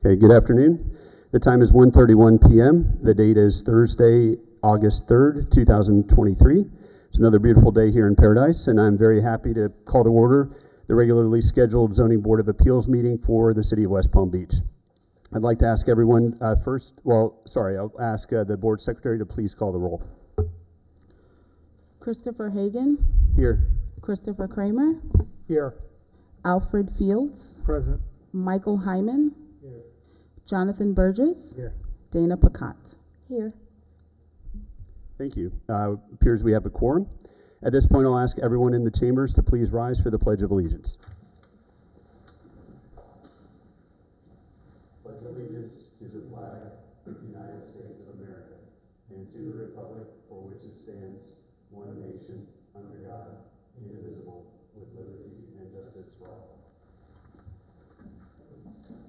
Okay, good afternoon. The time is 1:31 p.m. The date is Thursday, August 3rd, 2023. It's another beautiful day here in Paradise, and I'm very happy to call to order the regularly scheduled Zoning Board of Appeals meeting for the City of West Palm Beach. I'd like to ask everyone I'll ask the Board Secretary to please call the roll. Christopher Hagan. Here. Christopher Kramer. Here. Alfred Fields. Present. Michael Hyman. Here. Jonathan Burgess. Here. Dana Pacat. Here. Thank you. Appears we have a quorum. At this point, I'll ask everyone in the chambers to please rise for the Pledge of Allegiance. Pledge allegiance to the flag of the United States of America and to the republic for which it stands, one nation, under God, indivisible, with liberty and justice for all.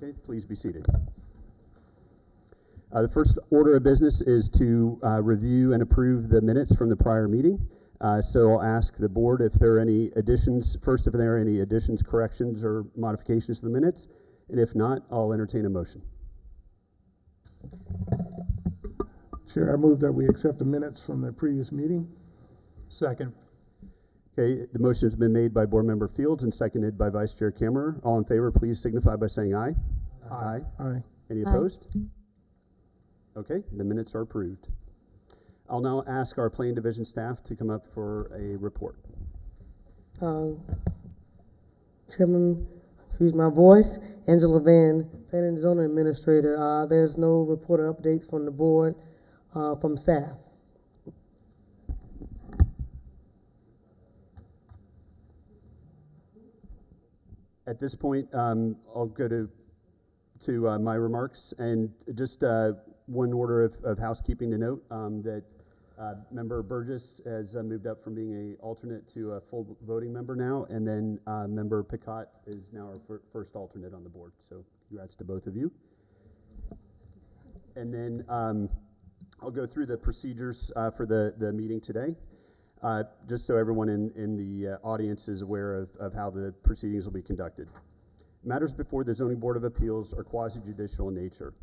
Okay, please be seated. The first order of business is to review and approve the minutes from the prior meeting. So I'll ask the board if there are any additions, first if there are any additions, corrections, or modifications to the minutes, and if not, I'll entertain a motion. Chair, I move that we accept the minutes from the previous meeting. Second. Okay, the motion has been made by Board Member Fields and seconded by Vice Chair Kammerer. All in favor, please signify by saying aye. Aye. Aye. Any opposed? Okay, the minutes are approved. I'll now ask our Planning Division staff to come up for a report. Chairman, excuse my voice, Angela Van, Planning and Zoning Administrator. There's no report or updates from the board, from staff. At this point, I'll go to my remarks, and just one order of housekeeping to note that Member Burgess has moved up from being an alternate to a full voting member now, and then Member Pacat is now our first alternate on the board. So congrats to both of you. And then I'll go through the procedures for the meeting today, just so everyone in the audience is aware of how the proceedings will be conducted. Matters before the Zoning Board of Appeals are quasi-judicial in nature.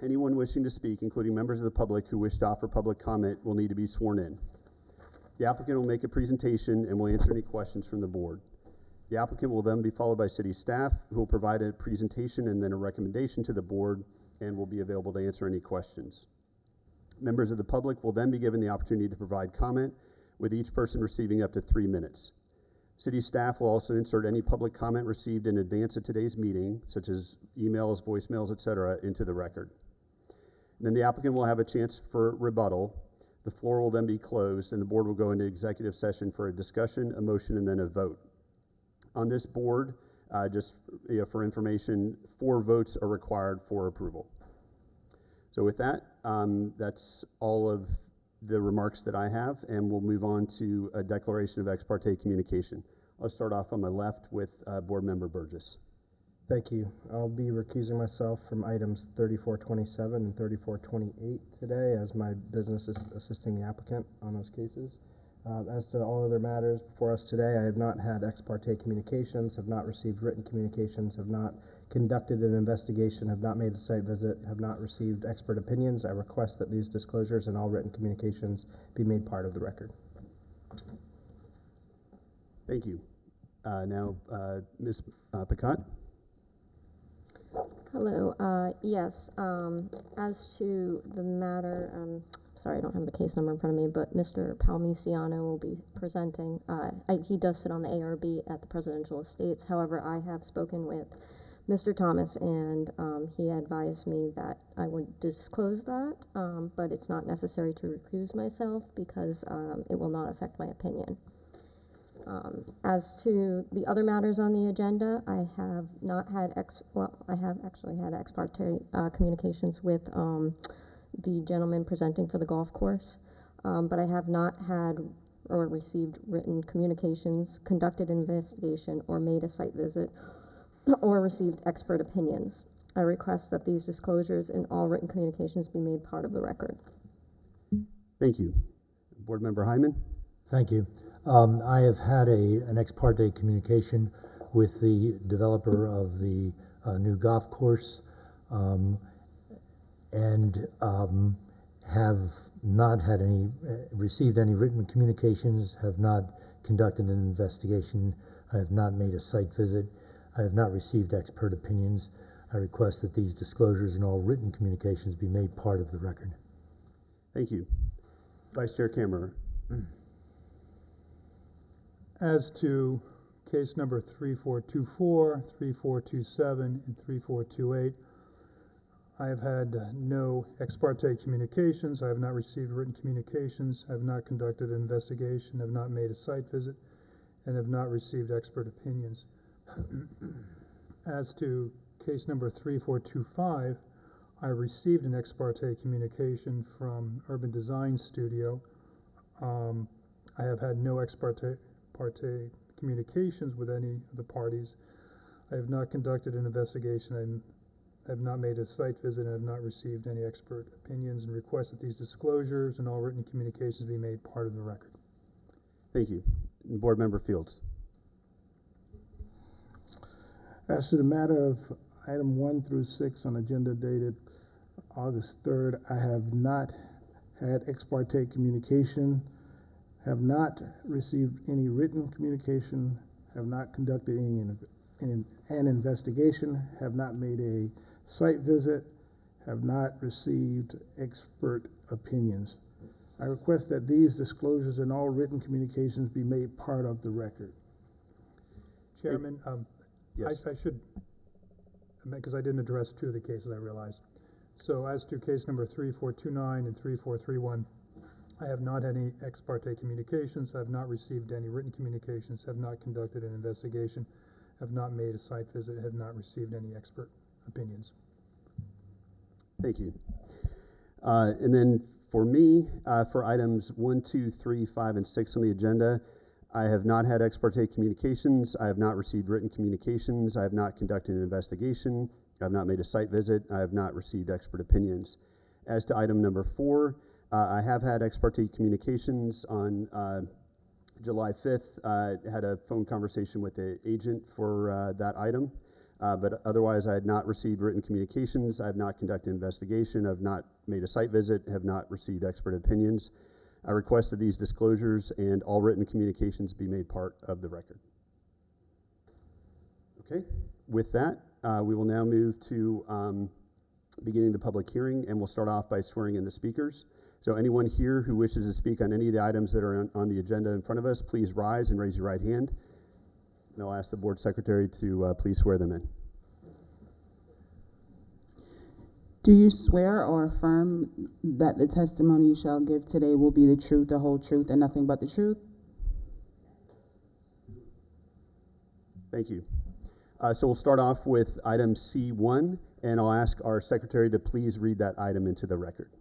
Anyone wishing to speak, including members of the public who wish to offer public comment, will need to be sworn in. The applicant will make a presentation and will answer any questions from the board. The applicant will then be followed by city staff, who will provide a presentation and then a recommendation to the board and will be available to answer any questions. Members of the public will then be given the opportunity to provide comment, with each person receiving up to 3 minutes. City staff will also insert any public comment received in advance of today's meeting, such as emails, voicemails, etc., into the record. And then the applicant will have a chance for rebuttal. The floor will then be closed, and the board will go into executive session for a discussion, a motion, and then a vote. On this board, just for information, 4 votes are required for approval. So with that, that's all of the remarks that I have, and we'll move on to a declaration of ex parte communication. I'll start off on my left with Board Member Burgess. Thank you. I'll be recusing myself from items 3427 and 3428 today, as my business is assisting the applicant on those cases. As to all other matters before us today, I have not had ex parte communications, have not received written communications, have not conducted an investigation, have not made a site visit, have not received expert opinions. I request that these disclosures and all written communications be made part of the record. Thank you. Now, Ms. Pacat. Hello. Yes. As to the matter, sorry, I don't have the case number in front of me, but Mr. Palmiciano will be presenting. He does sit on the ARB at the Presidential Estates. However, I have spoken with Mr. Thomas, and he advised me that I would disclose that, but it's not necessary to recuse myself because it will not affect my opinion. As to the other matters on the agenda, I have not had I have actually had ex parte communications with the gentleman presenting for the golf course, but I have not had or received written communications, conducted an investigation, or made a site visit, or received expert opinions. I request that these disclosures and all written communications be made part of the record. Thank you. Board Member Hyman. Thank you. I have had an ex parte communication with the developer of the new golf course. um, and have not had any, received any written communications, have not conducted an investigation, I have not made a site visit, I have not received expert opinions. I request that these disclosures and all written communications be made part of the record. Thank you. Vice Chair Kammerer. As to case number 3424, 3427, and 3428, I have had no ex parte communications. I have not received written communications. I have not conducted an investigation, have not made a site visit, and have not received expert opinions. As to case number 3425, I received an ex parte communication from Urban Design Studio. I have had no ex parte communications with any of the parties. I have not conducted an investigation. I have not made a site visit and have not received any expert opinions, and request that these disclosures and all written communications be made part of the record. Thank you. Board Member Fields. As to the matter of item 1 through 6 on agenda dated August 3rd, I have not had ex parte communication, have not received any written communication, have not conducted an investigation, have not made a site visit, have not received expert opinions. I request that these disclosures and all written communications be made part of the record. Chairman, Yes. I should, because I didn't address 2 of the cases, I realized. So as to case number 3429 and 3431, I have not had any ex parte communications, I have not received any written communications, have not conducted an investigation, have not made a site visit, have not received any expert opinions. Thank you. And then for me, for items 1, 2, 3, 5, and 6 on the agenda, I have not had ex parte communications. I have not received written communications. I have not conducted an investigation. I have not made a site visit. I have not received expert opinions. As to item number 4, I have had ex parte communications on July 5th. Had a phone conversation with the agent for that item. But otherwise, I had not received written communications. I have not conducted an investigation. I have not made a site visit. Have not received expert opinions. I request that these disclosures and all written communications be made part of the record. Okay. With that, we will now move to beginning the public hearing, and we'll start off by swearing in the speakers. So anyone here who wishes to speak on any of the items that are on the agenda in front of us, please rise and raise your right hand. And I'll ask the board secretary to please swear them in. Do you swear or affirm that the testimony you shall give today will be the truth, the whole truth, and nothing but the truth? Thank you. So we'll start off with item C1, and I'll ask our secretary to please read that item into the record.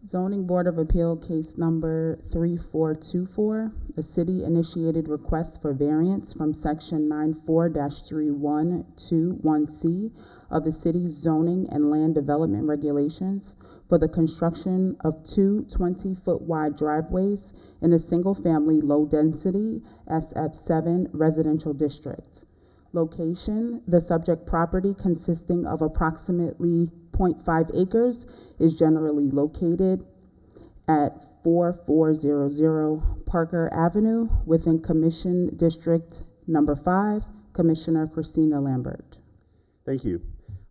Zoning Board of Appeal case number 3424, a city-initiated request for variance from section 94-3121C of the city's zoning and land development regulations for the construction of 2 20-foot wide driveways in a single-family low-density SF7 residential district. Location: the subject property, consisting of approximately 0.5 acres, is generally located at 4400 Parker Avenue within Commission District Number 5. Commissioner Christina Lambert. Thank you.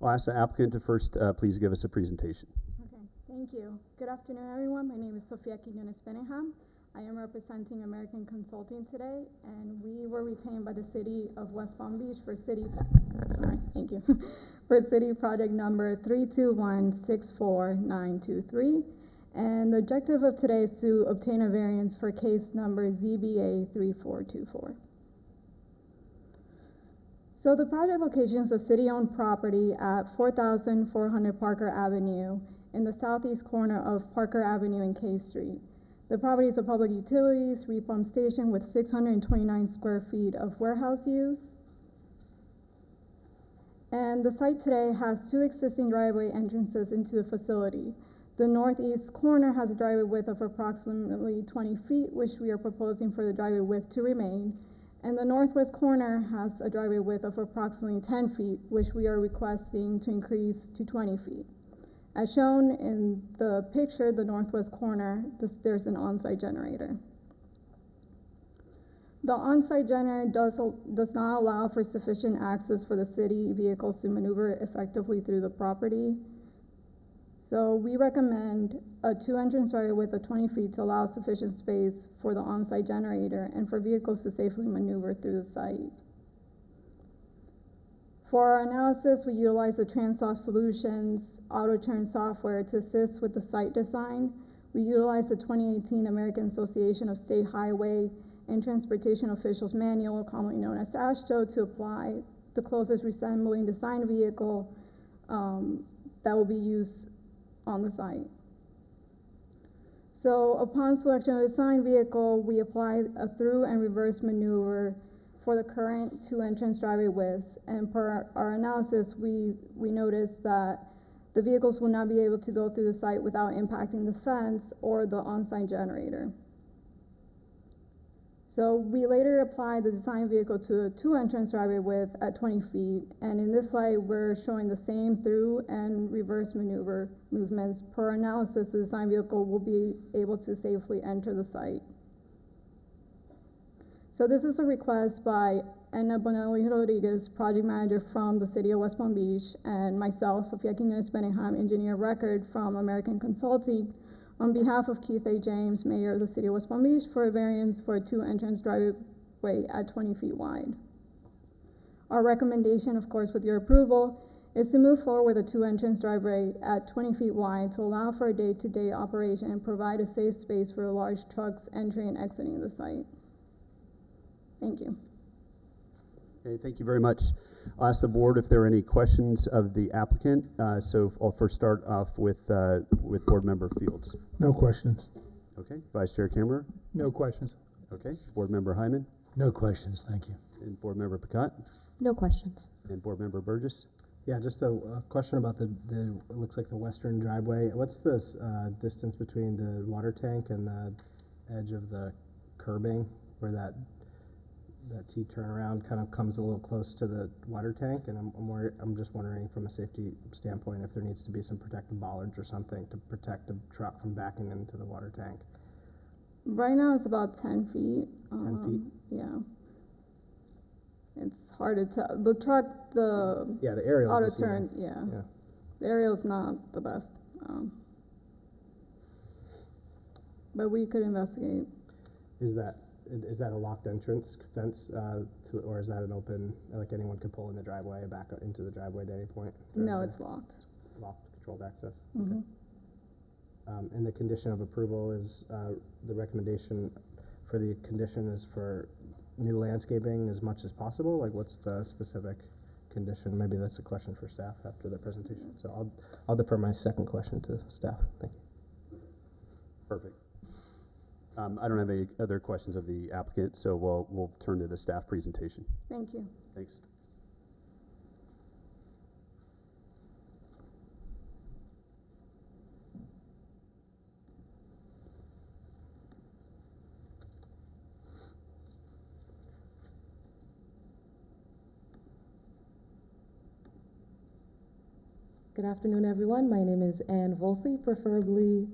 I'll ask the applicant to first please give us a presentation. Okay, thank you. Good afternoon, everyone. My name is Sofia Quiñones-Benningham. I am representing American Consulting today, and we were retained by the city of West Palm Beach for city project number 321-64923. And the objective of today is to obtain a variance for case number ZBA 3424. So the project location is a city-owned property at 4400 Parker Avenue in the southeast corner of Parker Avenue and K Street. The property is a public utilities repump station with 629 square feet of warehouse use. And the site today has 2 existing driveway entrances into the facility. The northeast corner has a driveway width of approximately 20 feet, which we are proposing for the driveway width to remain. And the northwest corner has a driveway width of approximately 10 feet, which we are requesting to increase to 20 feet. As shown in the picture, the northwest corner, there's an on-site generator. The on-site generator does not allow for sufficient access for the city vehicles to maneuver effectively through the property. So we recommend a 2-entrance driveway width of 20 feet to allow sufficient space for the on-site generator and for vehicles to safely maneuver through the site. For our analysis, we utilize the Transoft Solutions auto-turn software to assist with the site design. We utilize the 2018 American Association of State Highway and Transportation Officials Manual, commonly known as AASHTO, to apply the closest resembling design vehicle that will be used on the site. So upon selection of the design vehicle, we apply a through and reverse maneuver for the current 2-entrance driveway widths, and per our analysis, we noticed that the vehicles will not be able to go through the site without impacting the fence or the on-site generator. So we later applied the design vehicle to a 2-entrance driveway width at 20 feet, and in this slide, we're showing the same through and reverse maneuver movements. Per analysis, the design vehicle will be able to safely enter the site. So this is a request by Edna Bonelli Rodriguez, project manager from the city of West Palm Beach, and myself, Sofia Quinones-Benningham, engineer record from American Consulting, on behalf of Keith A. James, mayor of the city of West Palm Beach, for a variance for a 2-entrance driveway at 20 feet wide. Our recommendation, of course, with your approval, is to move forward with a 2-entrance driveway at 20 feet wide to allow for a day-to-day operation and provide a safe space for large trucks entering and exiting the site. Thank you. Okay, thank you very much. I'll ask the board if there are any questions of the applicant. So I'll first start off with Board Member Fields. No questions. Okay, Vice Chair Kammerer. No questions. Okay, Board Member Hyman No questions, thank you. and Board Member Picotte No questions. and Board Member Burgess. Yeah, just a question about it looks like the western driveway. What's the distance between the water tank and the edge of the curbing where that T turnaround kind of comes a little close to the water tank? And I'm just wondering from a safety standpoint if there needs to be some protective bollards or something to protect the truck from backing into the water tank. Right now, it's about 10 feet. 10 feet? Yeah. It's hard to tell. The truck, the Yeah, the aerial. auto just, you know, turn, yeah. Yeah. The aerial's not the best. But we could investigate. Is that a locked entrance fence, or is that an open, like anyone could pull in the driveway, back into the driveway at any point? No, it's locked. Locked, controlled access? Mhm. Okay. And the condition of approval is, the recommendation for the condition is for new landscaping as much as possible? Like, what's the specific condition? Maybe that's a question for staff after the presentation. So I'll defer my second question to staff. Thank you. Perfect. I don't have any other questions of the applicant, so we'll turn to the staff presentation. Thank you. Thanks. Good afternoon, everyone. My name is Ann Volsey, preferably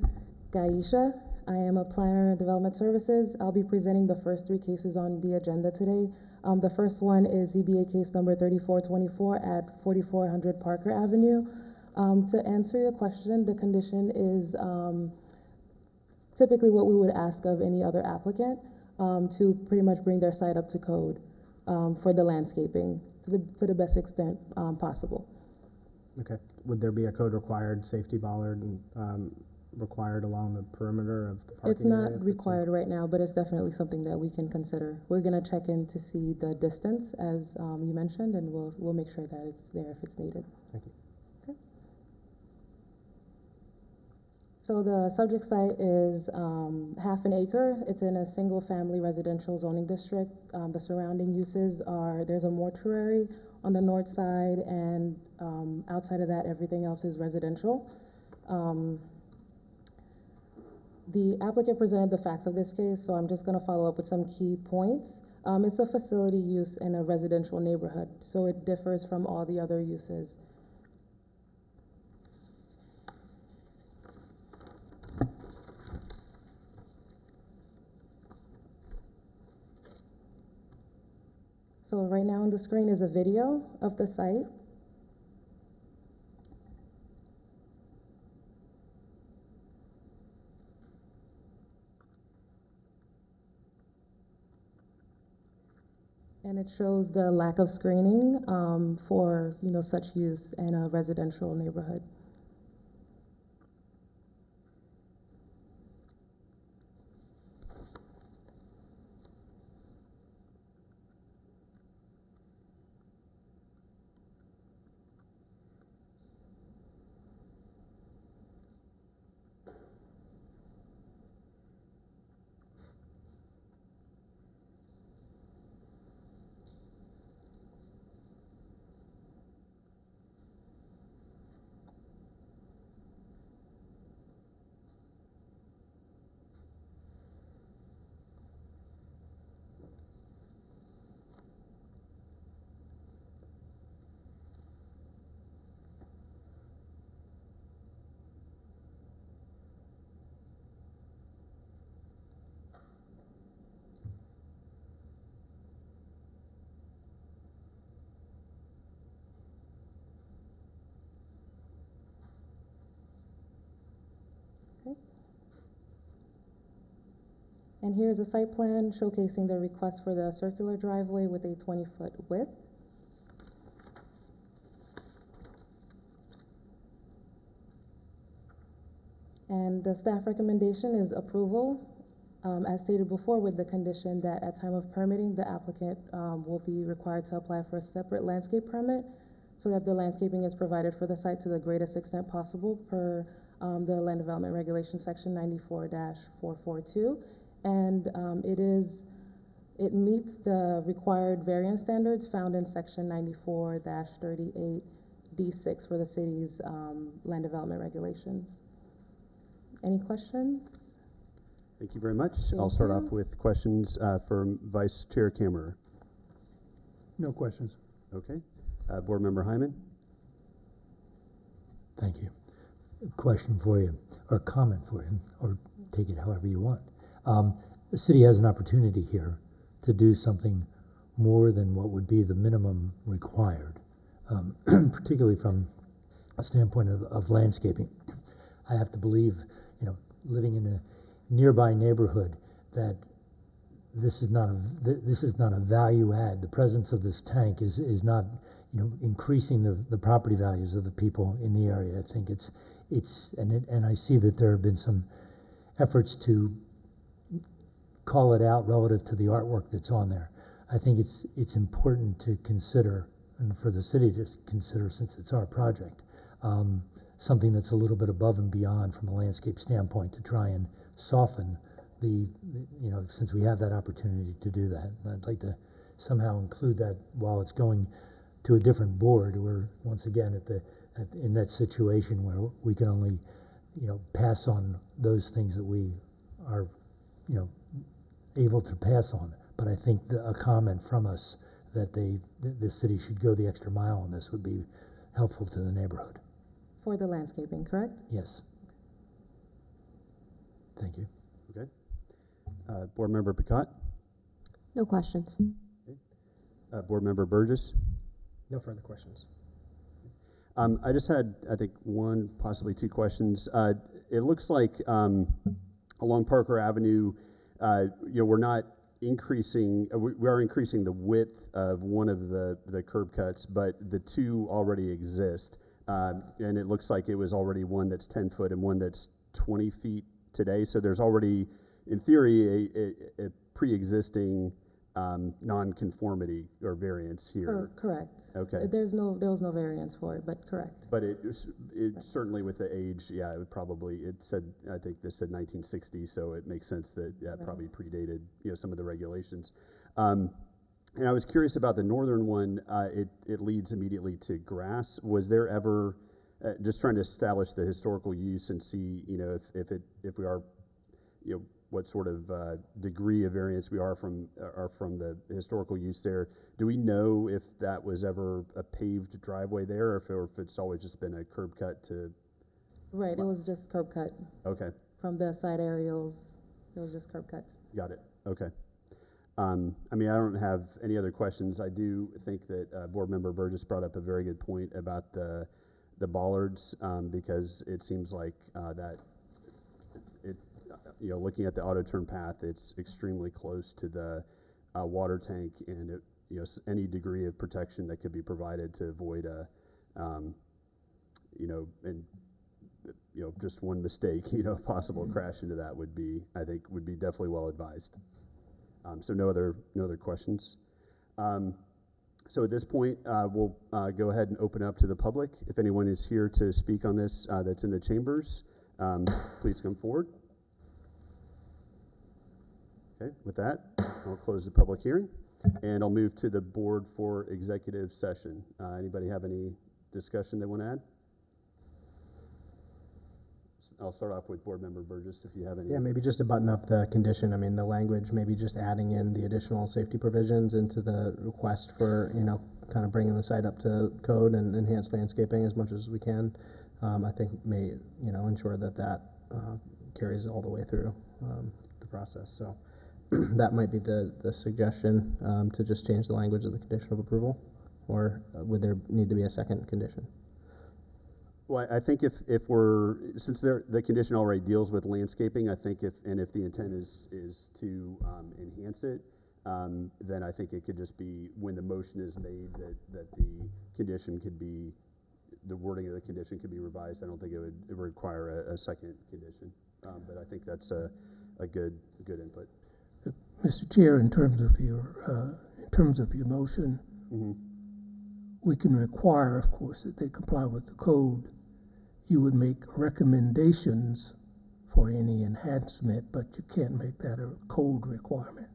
Gaisha. I am a planner in development services. I'll be presenting the first 3 cases on the agenda today. The first one is ZBA case number 3424 at 4400 Parker Avenue. To answer your question, the condition is typically what we would ask of any other applicant, to pretty much bring their site up to code for the landscaping to the best extent possible. Okay. Would there be a code required safety bollard and required along the perimeter of the parking It's not area? required right now, but it's definitely something that we can consider. We're gonna check in to see the distance, as you mentioned, and we'll make sure that it's there if it's needed. Thank you. Okay. So the subject site is half an acre. It's in a single-family residential zoning district. The surrounding uses are, there's a mortuary on the north side, and outside of that, everything else is residential. The applicant presented the facts of this case, so I'm just going to follow up with some key points. It's a facility use in a residential neighborhood, so it differs from all the other uses. So right now on the screen is a video of the site. And it shows the lack of screening for, such use in a residential neighborhood. Okay. And here's a site plan showcasing the request for the circular driveway with a 20-foot width. And the staff recommendation is approval, as stated before, with the condition that at time of permitting, the applicant will be required to apply for a separate landscape permit so that the landscaping is provided for the site to the greatest extent possible per the Land Development Regulation Section 94-442. And it meets the required variance standards found in Section 94-38D6 for the city's land development regulations. Any questions? Thank you very much. Thank I'll start you. off with questions from Vice Chair Kammerer. No questions. Okay. Board Member Hyman? Thank you. Question for you, or comment for you, or take it however you want. The city has an opportunity here to do something more than what would be the minimum required, particularly from a standpoint of landscaping. I have to believe, living in a nearby neighborhood, that this is not a value add. The presence of this tank is not, increasing the property values of the people in the area. I think and I see that there have been some efforts to call it out relative to the artwork that's on there. I think it's important to consider, and for the city to consider, since it's our project, something that's a little bit above and beyond from a landscape standpoint to try and soften since we have that opportunity to do that. And I'd like to somehow include that while it's going to a different board. We're once again in that situation where we can only, pass on those things that we are, able to pass on. But I think a comment from us that the city should go the extra mile on this would be helpful to the neighborhood. For the landscaping, correct? Yes. Thank you. Okay. Board Member Picott? No questions. Board Member Burgess? No further questions. I just had, I think, one, possibly two questions. It looks like along Parker Avenue, we're not increasing, we are increasing the width of one of the curb cuts, but the two already exist. And it looks like it was already one that's 10 foot and one that's 20 feet today. So there's already, in theory, a pre-existing non-conformity or variance here. Correct. Okay. There was no variance for it, but correct. But it certainly with the age, it would probably, I think this said 1960, so it makes sense that probably predated, some of the regulations. And I was curious about the northern one. It leads immediately to grass. Was there ever, just trying to establish the historical use and see, if we are, what sort of degree of variance we are from the historical use there. Do we know if that was ever a paved driveway there, or if it's always just been a curb cut to? Right, it was just curb cut. Okay, From the side aerials, it was just curb cuts. got it. Okay. I mean, I don't have any other questions. I do think that Board Member Burgess brought up a very good point about the bollards, because it seems like that it, looking at the auto turn path, it's extremely close to the water tank, and it, any degree of protection that could be provided to avoid a, just one mistake, possible crash into that would be, I think, would be definitely well advised. So no other questions. So at this point, we'll go ahead and open up to the public. If anyone is here to speak on this that's in the chambers, please come forward. Okay, with that, I'll close the public hearing, and I'll move to the board for executive session. Anybody have any discussion they want to add? I'll start off with Board Member Burgess, if you have any. Yeah, maybe just to button up the condition. I mean, the language, maybe just adding in the additional safety provisions into the request for, kind of bringing the site up to code and enhanced landscaping as much as we can. I think may, ensure that carries all the way through the process. So that might be the suggestion, to just change the language of the condition of approval, or would there need to be a second condition? Well, I think if since the condition already deals with landscaping, I think if the intent is to enhance it, then I think it could just be, when the motion is made, that the condition could be, the wording of the condition could be revised. I don't think it would require a second condition, but I think that's a good input. Mr. Chair, in terms of your motion, Mm-hmm. we can require, of course, that they comply with the code. You would make recommendations for any enhancement, but you can't make that a code requirement.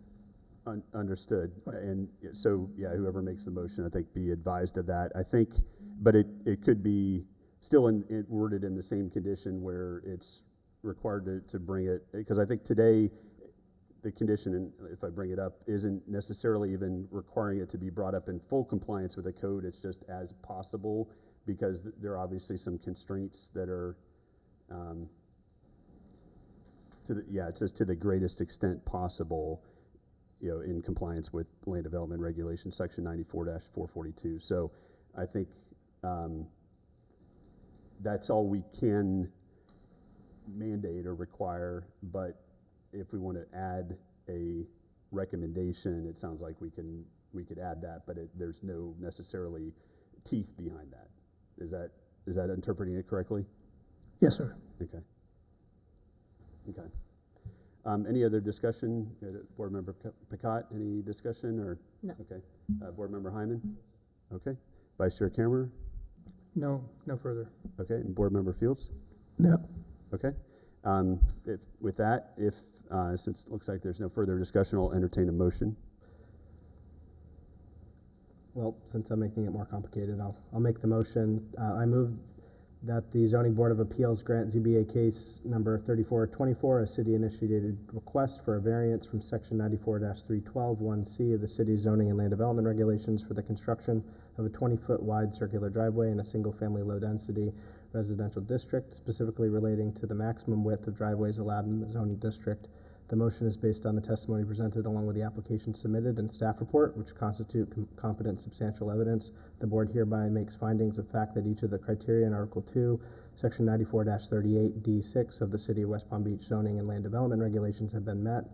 Understood. Right. And so, yeah, whoever makes the motion, I think, be advised of that. I think, but it could be still worded in the same condition where it's required to bring it, because I think today the condition, and if I bring it up, isn't necessarily even requiring it to be brought up in full compliance with the code. It's just as possible, because there are obviously some constraints that are, it says to the greatest extent possible, in compliance with Land Development Regulation Section 94-442. So I think that's all we can mandate or require, but if we want to add a recommendation, it sounds like we could add that, but there's no necessarily teeth behind that. Is that interpreting it correctly? Yes, sir. Okay. Any other discussion? Board Member Picott, any discussion, or? No. Okay. Board Member Hyman? Okay. Vice Chair Kammerer? No further. Okay. And Board Member Fields? No. Okay. With that, since it looks like there's no further discussion, I'll entertain a motion. Well, since I'm making it more complicated, I'll make the motion. I move that the Zoning Board of Appeals grant ZBA case number 3424, a city-initiated request for a variance from Section 94-312(1)C of the city's zoning and land development regulations for the construction of a 20-foot wide circular driveway in a single-family low-density residential district, specifically relating to the maximum width of driveways allowed in the zoning district. The motion is based on the testimony presented along with the application submitted and staff report, which constitute competent substantial evidence. The board hereby makes findings of fact that each of the criteria in Article 2, Section 94-38D6 of the City of West Palm Beach zoning and land development regulations have been met.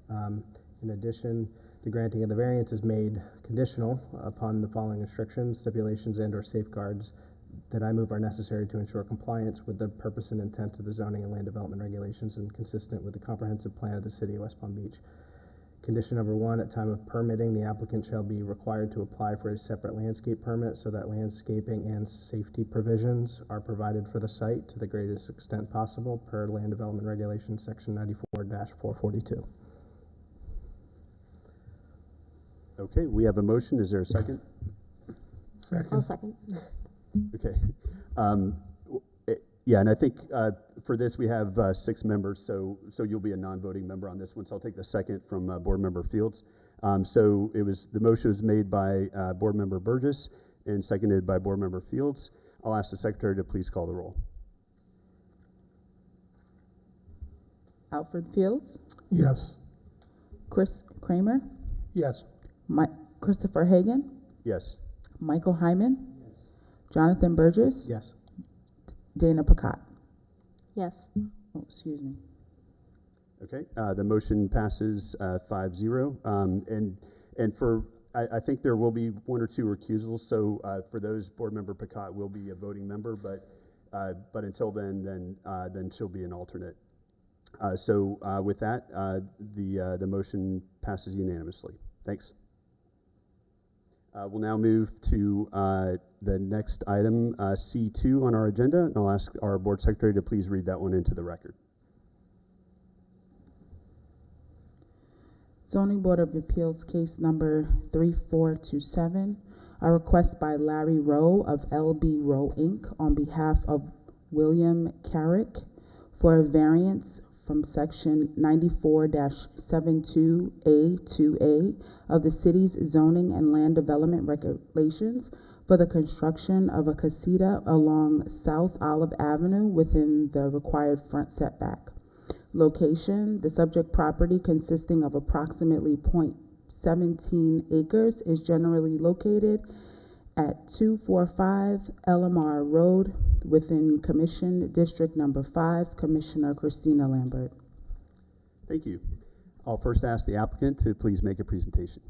In addition, the granting of the variance is made conditional upon the following restrictions, stipulations, and/or safeguards that I move are necessary to ensure compliance with the purpose and intent of the zoning and land development regulations and consistent with the comprehensive plan of the City of West Palm Beach. Condition number 1, at time of permitting, the applicant shall be required to apply for a separate landscape permit so that landscaping and safety provisions are provided for the site to the greatest extent possible per Land Development Regulation Section 94-442. Okay, we have a motion. Is there a second? I'll second. Okay. Yeah, and I think for this we have 6 members, so you'll be a non-voting member on this one. So I'll take the second from Board Member Fields. So the motion was made by Board Member Burgess and seconded by Board Member Fields. I'll ask the Secretary to please call the roll. Alfred Fields, Yes. Chris Kramer, Yes. Christopher Hagan, Yes. Michael Hyman, Jonathan Burgess, Yes. Dana Pacat. Yes. Oh, excuse me. Okay, the motion passes 5-0. And for, I think there will be 1 or 2 recusals, so for those, Board Member Pacat will be a voting member, but until then she'll be an alternate. So with that, the motion passes unanimously. Thanks. We'll now move to the next item, C2 on our agenda, and I'll ask our Board Secretary to please read that one into the record. Zoning Board of Appeals case number 3427, a request by Larry Rowe of LB Rowe Inc. on behalf of William Carrick for a variance from section 94-72A2A of the city's zoning and land development regulations for the construction of a casita along South Olive Avenue within the required front setback. Location: the subject property, consisting of approximately 0.17 acres, is generally located at 245 LMR Road within Commission District Number 5. Commissioner Christina Lambert. Thank you. I'll first ask the applicant to please make a presentation.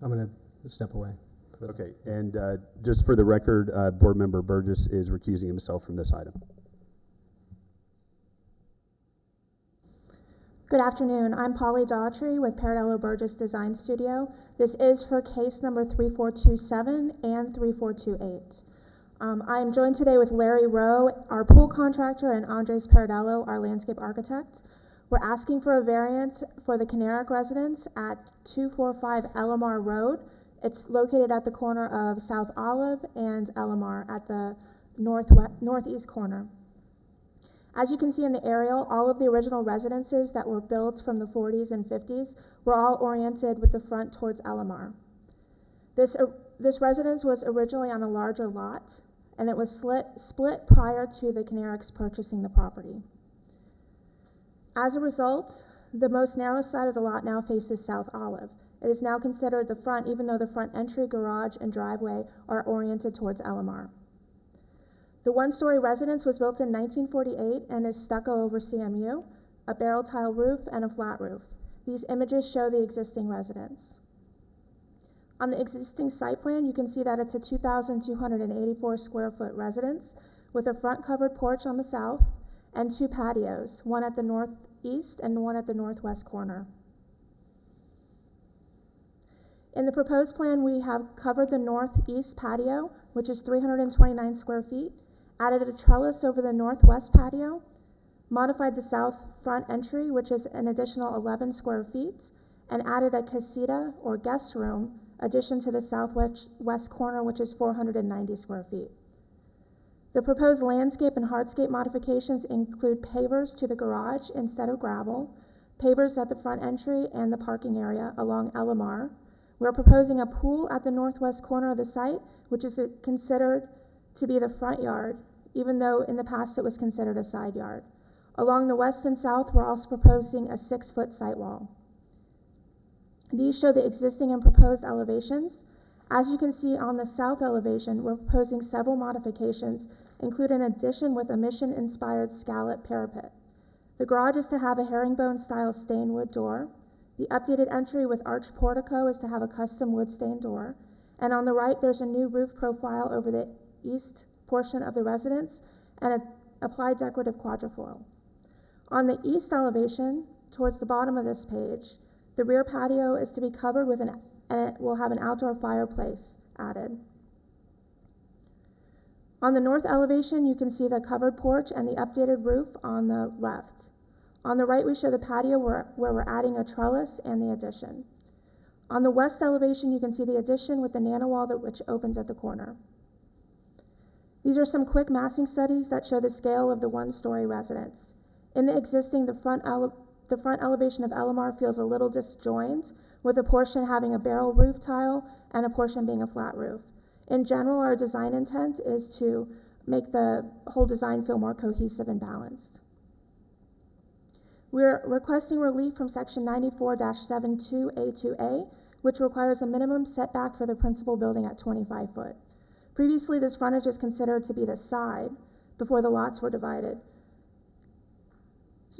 I'm going to step away. Okay, and just for the record, Board Member Burgess is recusing himself from this item. Good afternoon. I'm Polly Daughtry with Parallel Burgess Design Studio. This is for case number 3427 and 3428. I am joined today with Larry Rowe, our pool contractor, and Andres Paradello, our landscape architect. We're asking for a variance for the Canaric residence at 245 LMR Road. It's located at the corner of South Olive and LMR at the northeast corner. As you can see in the aerial, all of the original residences that were built from the 40s and 50s were all oriented with the front towards LMR. This residence was originally on a larger lot, and it was split prior to the Canarics purchasing the property. As a result, the most narrow side of the lot now faces South Olive. It is now considered the front, even though the front entry, garage, and driveway are oriented towards LMR. The one-story residence was built in 1948 and is stucco over CMU, a barrel tile roof, and a flat roof. These images show the existing residence. On the existing site plan, you can see that it's a 2,284 square foot residence with a front covered porch on the south and 2 patios, one at the northeast and one at the northwest corner. In the proposed plan, we have covered the northeast patio, which is 329 square feet, added a trellis over the northwest patio, modified the south front entry, which is an additional 11 square feet, and added a casita or guest room addition to the southwest corner, which is 490 square feet. The proposed landscape and hardscape modifications include pavers to the garage instead of gravel, pavers at the front entry and the parking area along LMR. We're proposing a pool at the northwest corner of the site, which is considered to be the front yard, even though in the past it was considered a side yard. Along the west and south, we're also proposing a 6-foot site wall. These show the existing and proposed elevations. As you can see on the south elevation, we're proposing several modifications, including an addition with a mission-inspired scallop parapet. The garage is to have a herringbone-style stained wood door. The updated entry with arched portico is to have a custom wood stained door. And on the right, there's a new roof profile over the east portion of the residence and an applied decorative quadrifoil. On the east elevation, towards the bottom of this page, the rear patio is to be covered with and it will have an outdoor fireplace added. On the north elevation, you can see the covered porch and the updated roof on the left. On the right, we show the patio where we're adding a trellis and the addition. On the west elevation, you can see the addition with the nano wall which opens at the corner. These are some quick massing studies that show the scale of the one-story residence. In the existing, the front elevation of Elamar feels a little disjoined, with a portion having a barrel roof tile and a portion being a flat roof. In general, our design intent is to make the whole design feel more cohesive and balanced. We're requesting relief from section 94-72A2A, which requires a minimum setback for the principal building at 25 foot. Previously, this frontage is considered to be the side before the lots were divided,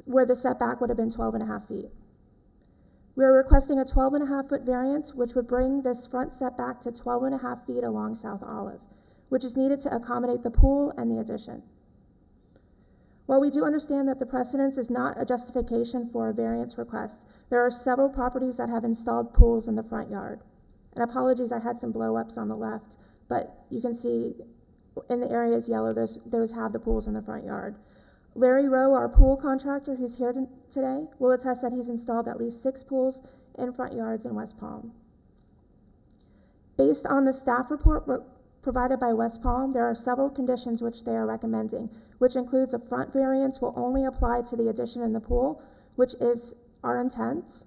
where the setback would have been 12.5 feet. We are requesting a 12.5 foot variance, which would bring this front setback to 12.5 feet along South Olive, which is needed to accommodate the pool and the addition. While we do understand that the precedence is not a justification for a variance request, there are several properties that have installed pools in the front yard. And apologies, I had some blow-ups on the left, but you can see in the areas yellow, those have the pools in the front yard. Larry Rowe, our pool contractor who's here today, will attest that he's installed at least 6 pools in front yards in West Palm. Based on the staff report provided by West Palm, there are several conditions which they are recommending, which includes a front variance will only apply to the addition in the pool, which is our intent.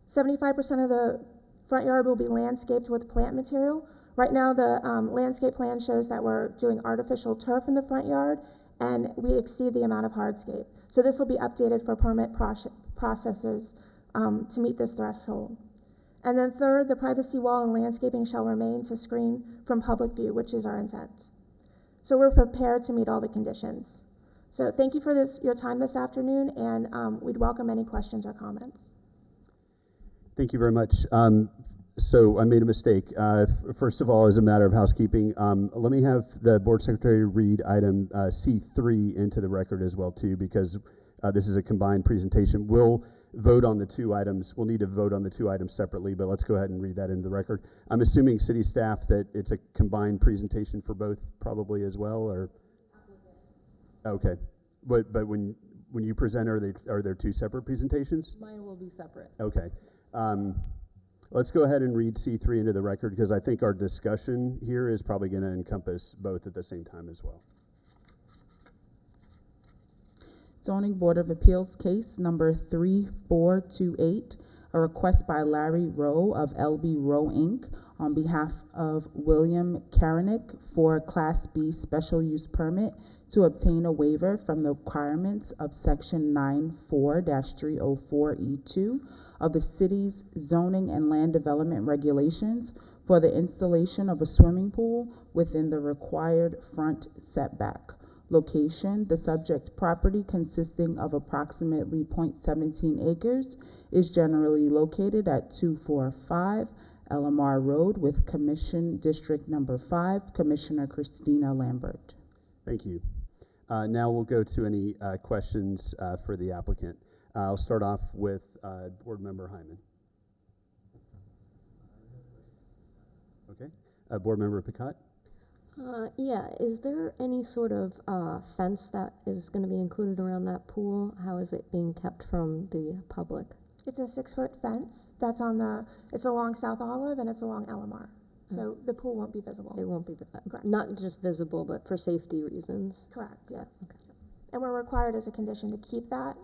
75% of the front yard will be landscaped with plant material. Right now, the landscape plan shows that we're doing artificial turf in the front yard, and we exceed the amount of hardscape. So this will be updated for permit processes to meet this threshold. And then third, the privacy wall and landscaping shall remain to screen from public view, which is our intent. So we're prepared to meet all the conditions. So thank you for your time this afternoon, and we'd welcome any questions or comments. Thank you very much. So I made a mistake. First of all, as a matter of housekeeping, let me have the board secretary read item C3 into the record as well too, because this is a combined presentation. We'll vote on the 2 items. We'll need to vote on the 2 items separately, but let's go ahead and read that into the record. I'm assuming city staff that it's a combined presentation for both probably as well, or? Okay. But when you present, are there 2 separate presentations? Mine will be separate. Okay. Let's go ahead and read C3 into the record, because I think our discussion here is probably going to encompass both at the same time as well. Zoning Board of Appeals case number 3428, a request by Larry Rowe of LB Rowe Inc. on behalf of William Karanick for Class B special use permit to obtain a waiver from the requirements of section 94-304E2 of the city's zoning and land development regulations for the installation of a swimming pool within the required front setback. Location: the subject property, consisting of approximately 0.17 acres, is generally located at 245 Elamar Road with Commission District Number 5, Commissioner Christina Lambert. Thank you. Now we'll go to any questions for the applicant. I'll start off with Board Member Hyman. Okay. Board Member Picott. Yeah, is there any sort of fence that is going to be included around that pool? How is it being kept from the public? It's a 6-foot fence that's it's along South Olive and it's along Elamar. So the pool won't be visible. It won't be, Correct. not just visible, but for safety reasons? Correct, yeah. Okay. And we're required as a condition to keep that,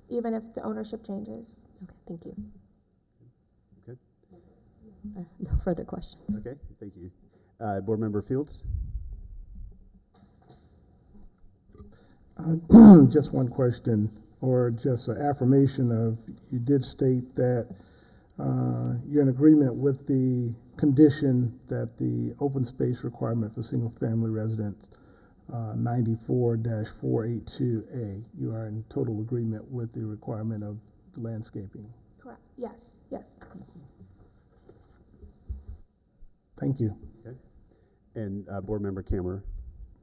even if the ownership changes. Okay, thank you. Okay. No further questions. Okay, thank you. Board Member Fields. Just one question, or just an affirmation of, you did state that you're in agreement with the condition that the open space requirement for single-family residents, 94-482A, you are in total agreement with the requirement of landscaping. Correct, yes, yes. Thank you. Okay. And Board Member Kammerer.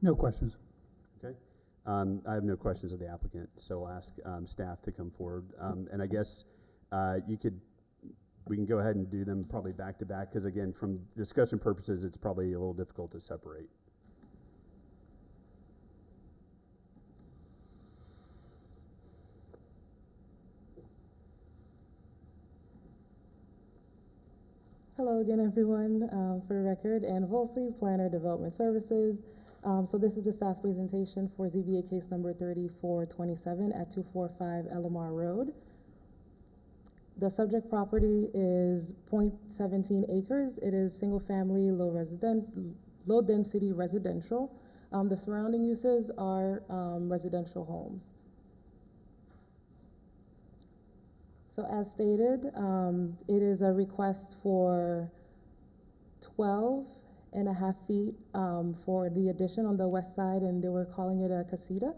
No questions. Okay. I have no questions of the applicant, so I'll ask staff to come forward. And I guess we can go ahead and do them probably back to back, because again, from discussion purposes, it's probably a little difficult to separate. Hello again, everyone. For the record, Ann Volsey, Planner Development Services. So this is the staff presentation for ZBA case number 3427 at 245 Elmar Road. The subject property is .17 acres. It is single-family, low-density residential. The surrounding uses are residential homes. So as stated, it is a request for 12.5 feet for the addition on the west side, and they were calling it a casita.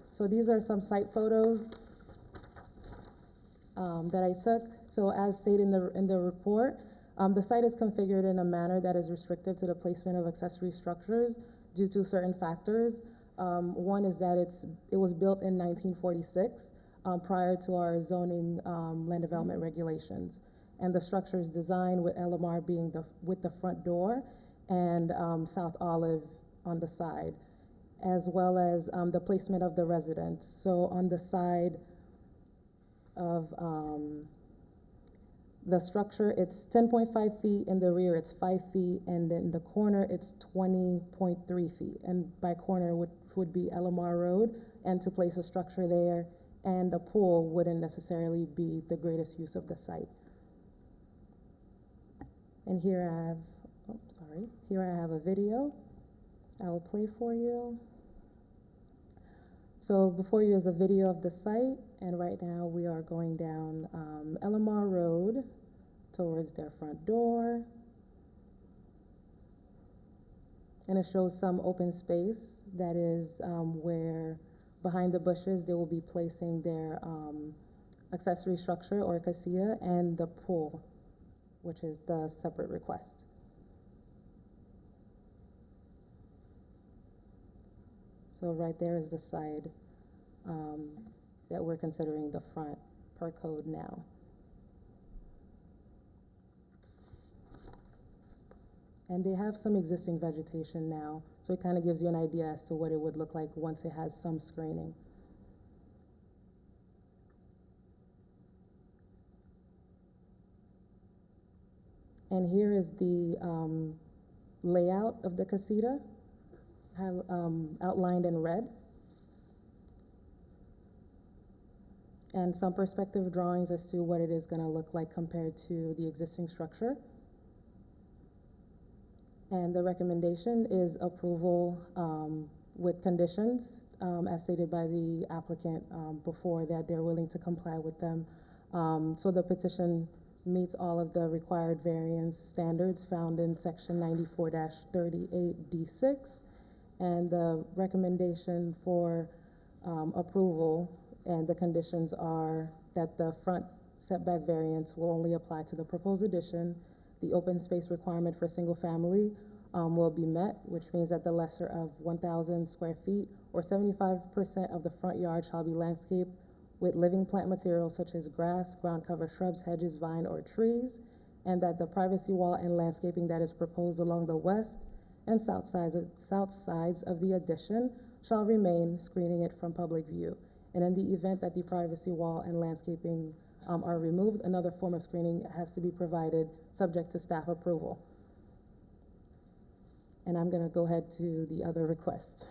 So these are some site photos that I took. So as stated in the report, the site is configured in a manner that is restrictive to the placement of accessory structures due to certain factors. One is that it was built in 1946 prior to our zoning land development regulations. And the structure is designed with LMR being with the front door and South Olive on the side, as well as the placement of the residence. So on the side of the structure, it's 10.5 feet. In the rear, it's 5 feet. And in the corner, it's 20.3 feet. And by corner would be LMR Road. And to place a structure there and a pool wouldn't necessarily be the greatest use of the site. And here I have a video I will play for you. So before you is a video of the site, and right now we are going down LMR Road towards their front door. And it shows some open space that is where behind the bushes they will be placing their accessory structure or casita, and the pool, which is the separate request. So right there is the side that we're considering the front per code now. And they have some existing vegetation now, so it kind of gives you an idea as to what it would look like once it has some screening. And here is the layout of the casita, outlined in red. And some perspective drawings as to what it is going to look like compared to the existing structure. And the recommendation is approval with conditions, as stated by the applicant before, that they're willing to comply with them. So the petition meets all of the required variance standards found in section 94-38D6. And the recommendation for approval and the conditions are that the front setback variance will only apply to the proposed addition. The open space requirement for single family will be met, which means that the lesser of 1,000 square feet or 75% of the front yard shall be landscaped with living plant materials such as grass, ground cover shrubs, hedges, vine, or trees, and that the privacy wall and landscaping that is proposed along the west and south sides of the addition shall remain, screening it from public view. And in the event that the privacy wall and landscaping are removed, another form of screening has to be provided subject to staff approval. And I'm going to go ahead to the other request.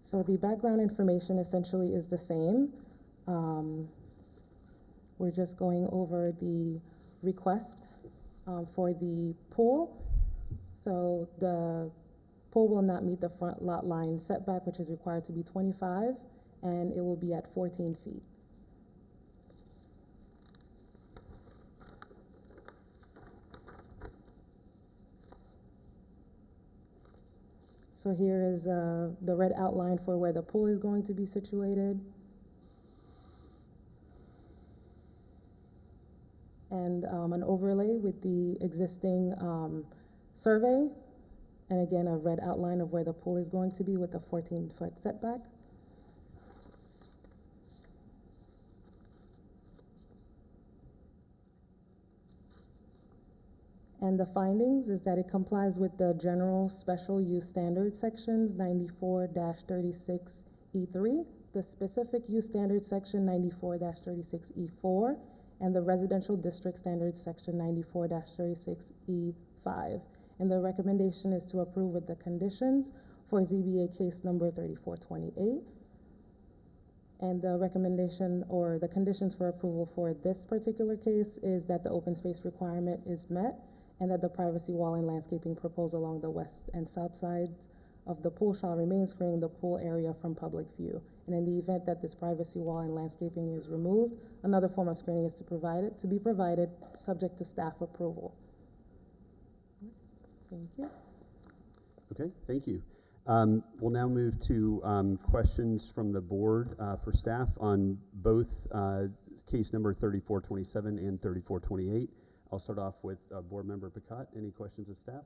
So the background information essentially is the same. We're just going over the request for the pool. So the pool will not meet the front lot line setback, which is required to be 25, and it will be at 14 feet. So here is the red outline for where the pool is going to be situated. And an overlay with the existing survey. And again, a red outline of where the pool is going to be with the 14-foot setback. And the findings is that it complies with the general special use standard sections 94-36E3, the specific use standard section 94-36E4, and the residential district standards section 94-36E5. And the recommendation is to approve with the conditions for ZBA case number 3428. And the recommendation or the conditions for approval for this particular case is that the open space requirement is met and that the privacy wall and landscaping proposed along the west and south sides of the pool shall remain, screening the pool area from public view. And in the event that this privacy wall and landscaping is removed, another form of screening is to be provided subject to staff approval. Thank you. Okay, thank you. We'll now move to questions from the board for staff on both case number 3427 and 3428. I'll start off with Board Member Picotte. Any questions of staff?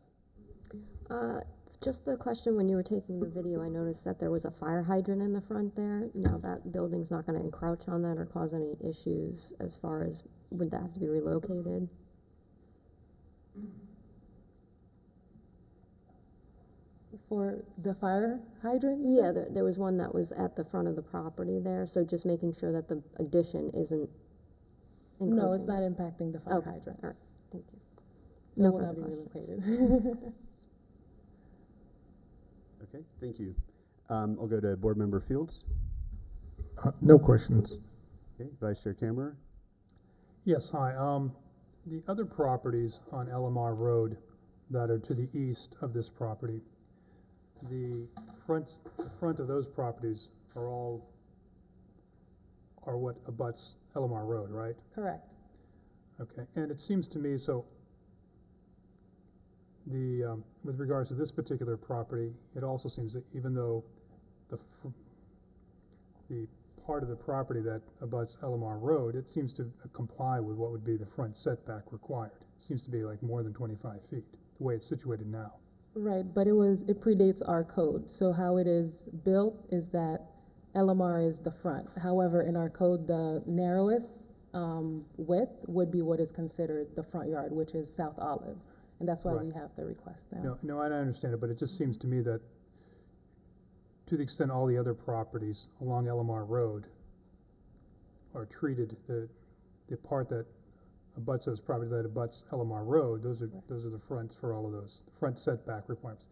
Just the question, when you were taking the video, I noticed that there was a fire hydrant in the front there. Now that building's not going to encroach on that or cause any issues as far as, would that have to be relocated? For the fire hydrant? Yeah, there was one that was at the front of the property there, so just making sure that the addition isn't encroaching. No, it's not impacting the fire hydrant. All right, thank you. So No it will not be further relocated. Okay, thank you. I'll go to Board Member Fields. No questions. Okay, Vice Chair Camera. Yes, hi. The other properties on LMR Road that are to the east of this property, the front of those properties are what abuts LMR Road, right? Correct. Okay, and it seems to me, so with regards to this particular property, it also seems that even though the part of the property that abuts LMR Road, it seems to comply with what would be the front setback required. It seems to be like more than 25 feet, the way it's situated now. Right, but it predates our code. So how it is built is that LMR is the front. However, in our code, the narrowest width would be what is considered the front yard, which is South Olive. And that's why Right. we have the request now. No, I understand it, but it just seems to me that to the extent all the other properties along LMR Road are treated, the part that abuts those properties that abuts LMR Road, those are the fronts for all of those, the front setback requirements.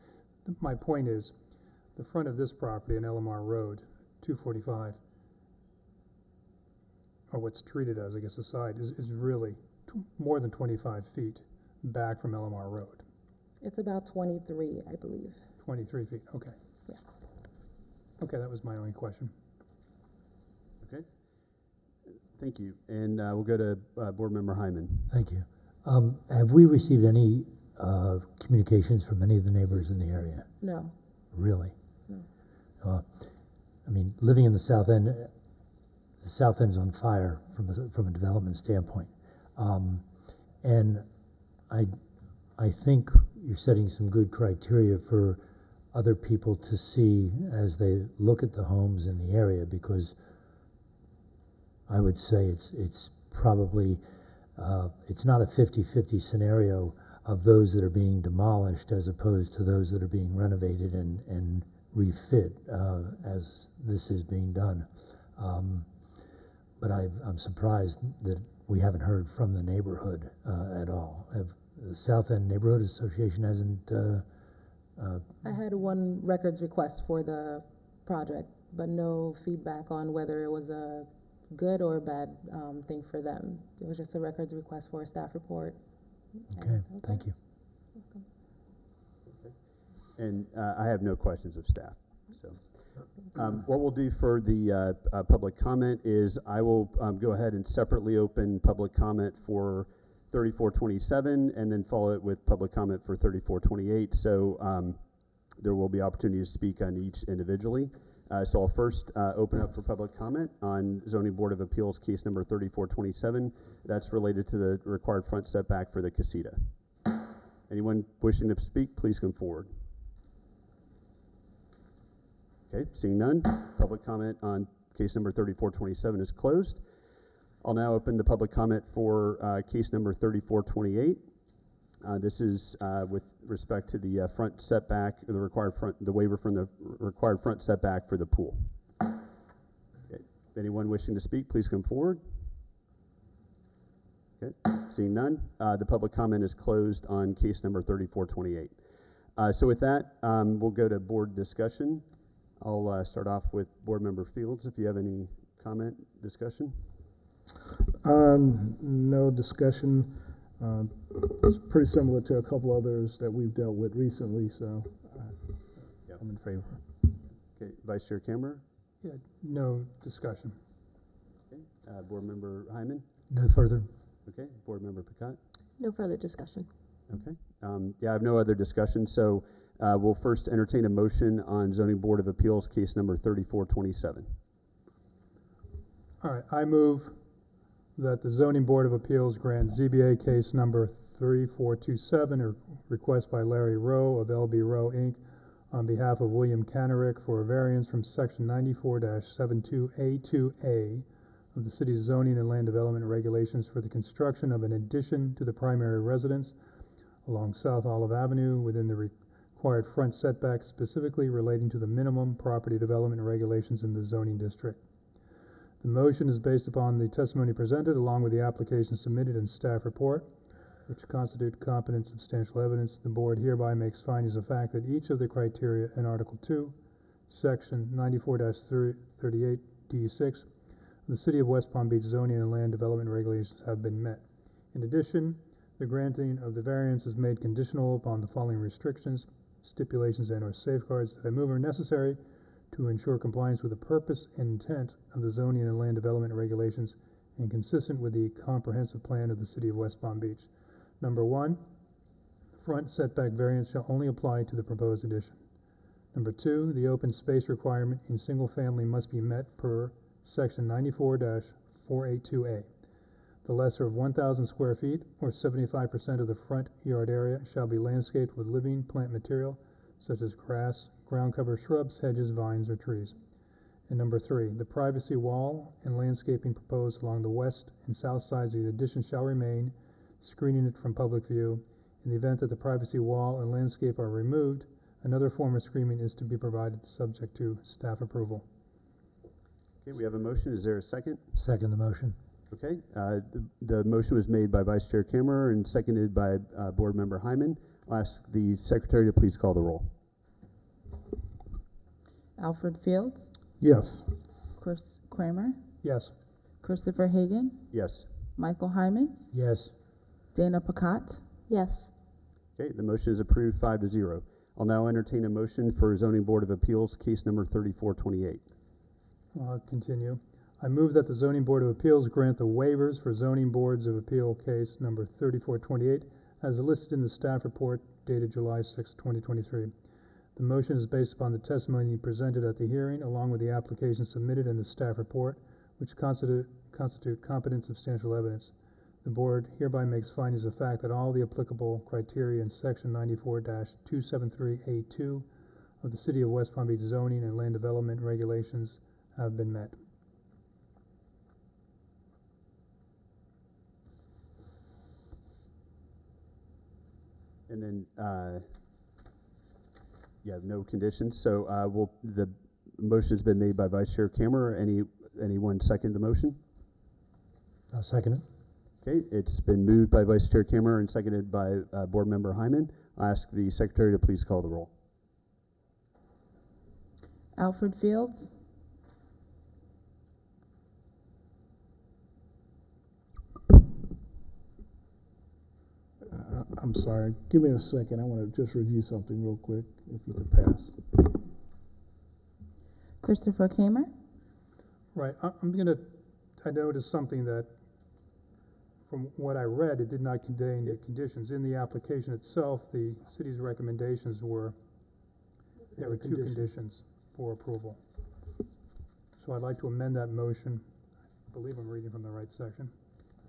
My point is, the front of this property on LMR Road, 245, or what's treated as, I guess, the side, is really more than 25 feet back from LMR Road. It's about 23, I believe. 23 feet, okay. Yes. Okay, that was my only question. Okay, thank you. And we'll go to Board Member Hyman. Thank you. Have we received any communications from any of the neighbors in the area? No. Really? No. I mean, living in the south end, the south end's on fire from a development standpoint. And I think you're setting some good criteria for other people to see as they look at the homes in the area, because I would say it's probably it's not a 50-50 scenario of those that are being demolished as opposed to those that are being renovated and refit as this is being done. But I'm surprised that we haven't heard from the neighborhood at all. The South End Neighborhood Association hasn't. I had one records request for the project, but no feedback on whether it was a good or a bad thing for them. It was just a records request for a staff report. Okay, thank you. Welcome. And I have no questions of staff. So what we'll do for the public comment is I will go ahead and separately open public comment for 3427 and then follow it with public comment for 3428. So there will be opportunity to speak on each individually. So I'll first open up for public comment on Zoning Board of Appeals case number 3427. That's related to the required front setback for the casita. Anyone wishing to speak, please come forward. Okay, seeing none, public comment on case number 3427 is closed. I'll now open the public comment for case number 3428. This is with respect to the front setback, or the waiver from the required front setback for the pool. Okay. Anyone wishing to speak, please come forward. Okay. Seeing none, the public comment is closed on case number 3428. So with that, we'll go to board discussion. I'll start off with Board Member Fields, if you have any comment, discussion. No discussion. It's pretty similar to a couple others that we've dealt with recently, so I'm in favor. Okay, Vice Chair Kammerer. Yeah, no discussion. Okay, Board Member Hyman. No further. Okay, Board Member Picat. No further discussion. Okay, yeah, I have no other discussion, so we'll first entertain a motion on Zoning Board of Appeals case number 3427. All right, I move that the Zoning Board of Appeals grant ZBA case number 3427, a request by Larry Rowe of LB Rowe, Inc., on behalf of William Canerick for a variance from Section 94-72A2A of the city's zoning and land development regulations for the construction of an addition to the primary residence along South Olive Avenue within the required front setback, specifically relating to the minimum property development regulations in the zoning district. The motion is based upon the testimony presented along with the application submitted and staff report, which constitute competent substantial evidence. The board hereby makes findings of fact that each of the criteria in Article 2, Section 94-38D6 of the City of West Palm Beach zoning and land development regulations have been met. In addition, the granting of the variance is made conditional upon the following restrictions, stipulations, and/or safeguards that I move are necessary to ensure compliance with the purpose and intent of the zoning and land development regulations and consistent with the comprehensive plan of the City of West Palm Beach. Number 1, front setback variance shall only apply to the proposed addition. Number 2, the open space requirement in single family must be met per Section 94-482A. The lesser of 1,000 square feet or 75% of the front yard area shall be landscaped with living plant material such as grass, ground cover shrubs, hedges, vines, or trees. And number 3, the privacy wall and landscaping proposed along the west and south sides of the addition shall remain, screening it from public view. In the event that the privacy wall and landscape are removed, another form of screening is to be provided subject to staff approval. Okay, we have a motion. Is there a second? Second the motion. Okay, the motion was made by Vice Chair Kammerer and seconded by Board Member Hyman. I'll ask the Secretary to please call the roll. Alfred Fields, Yes. Chris Kramer, Yes. Christopher Hagan, Yes. Michael Hyman, Yes. Dana Pacat, Yes. Okay, the motion is approved 5-0. I'll now entertain a motion for Zoning Board of Appeals case number 3428. I'll continue. I move that the Zoning Board of Appeals grant the waivers for Zoning Boards of Appeal case number 3428 as listed in the staff report dated July 6, 2023. The motion is based upon the testimony presented at the hearing along with the application submitted in the staff report, which constitute competent substantial evidence. The board hereby makes findings of fact that all the applicable criteria in Section 94-273A2 of the City of West Palm Beach zoning and land development regulations have been met. And then, no conditions. So the motion has been made by Vice Chair Kammerer. Anyone second the motion? I'll second it. Okay, it's been moved by Vice Chair Kammerer and seconded by Board Member Hyman. I ask the Secretary to please call the roll. Alfred Fields, I'm sorry. Give me a second. I want to just review something real quick, if you could pass. Christopher Kramer, Right. I noticed something that, from what I read, it did not contain the conditions. In the application itself, the city's recommendations were, there were two conditions for approval. So I'd like to amend that motion. I believe I'm reading from the right section.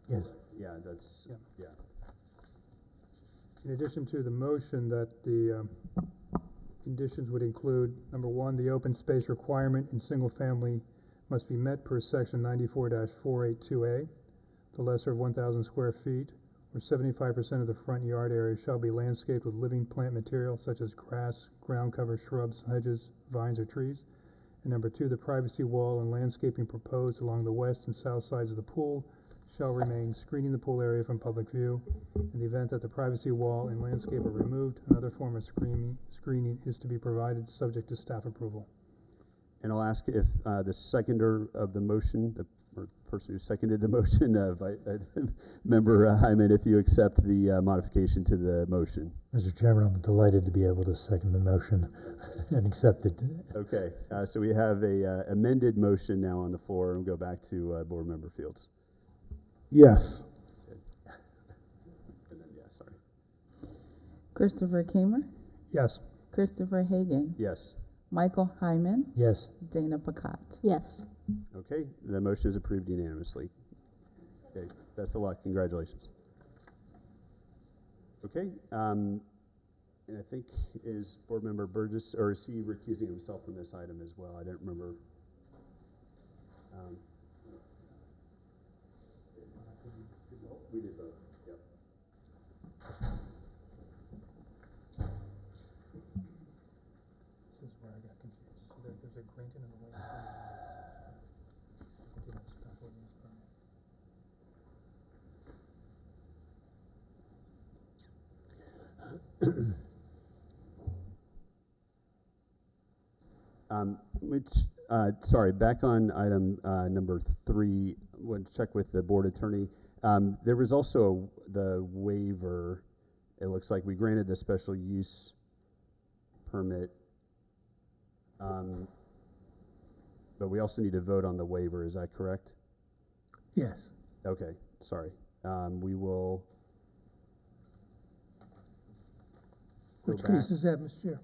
Yes. Yeah, that's, yeah. In addition to the motion that the conditions would include, number 1, the open space requirement in single family must be met per Section 94-482A. The lesser of 1,000 square feet where 75% of the front yard area shall be landscaped with living plant material such as grass, ground cover, shrubs, hedges, vines, or trees. And number 2, the privacy wall and landscaping proposed along the west and south sides of the pool shall remain, screening the pool area from public view. In the event that the privacy wall and landscape are removed, another form of screening is to be provided, subject to staff approval. And I'll ask if the seconder of the motion, or the person who seconded the motion, Member Hyman, if you accept the modification to the motion. Mr. Chairman, I'm delighted to be able to second the motion and accept it. Okay, so we have a amended motion now on the floor, and we'll go back to Board Member Fields. Yes. And then, yeah, sorry. Christopher Kamer, Yes. Christopher Hagan, Yes. Michael Hyman, Yes. Dana Pacat. Yes. Okay, the motion is approved unanimously. Okay, best of luck. Congratulations. Okay, and I think is Board Member Burgess, or is he recusing himself from this item as well? I don't remember. We did both. Yep. This is where I got confused. So there's a granting and a waiver. Sorry, back on item number 3, want to check with the board attorney. There was also the waiver. It looks like we granted the special use permit, but we also need to vote on the waiver. Is that correct? Yes. Okay, sorry. We will. Which back. case is that, Mr. Chair?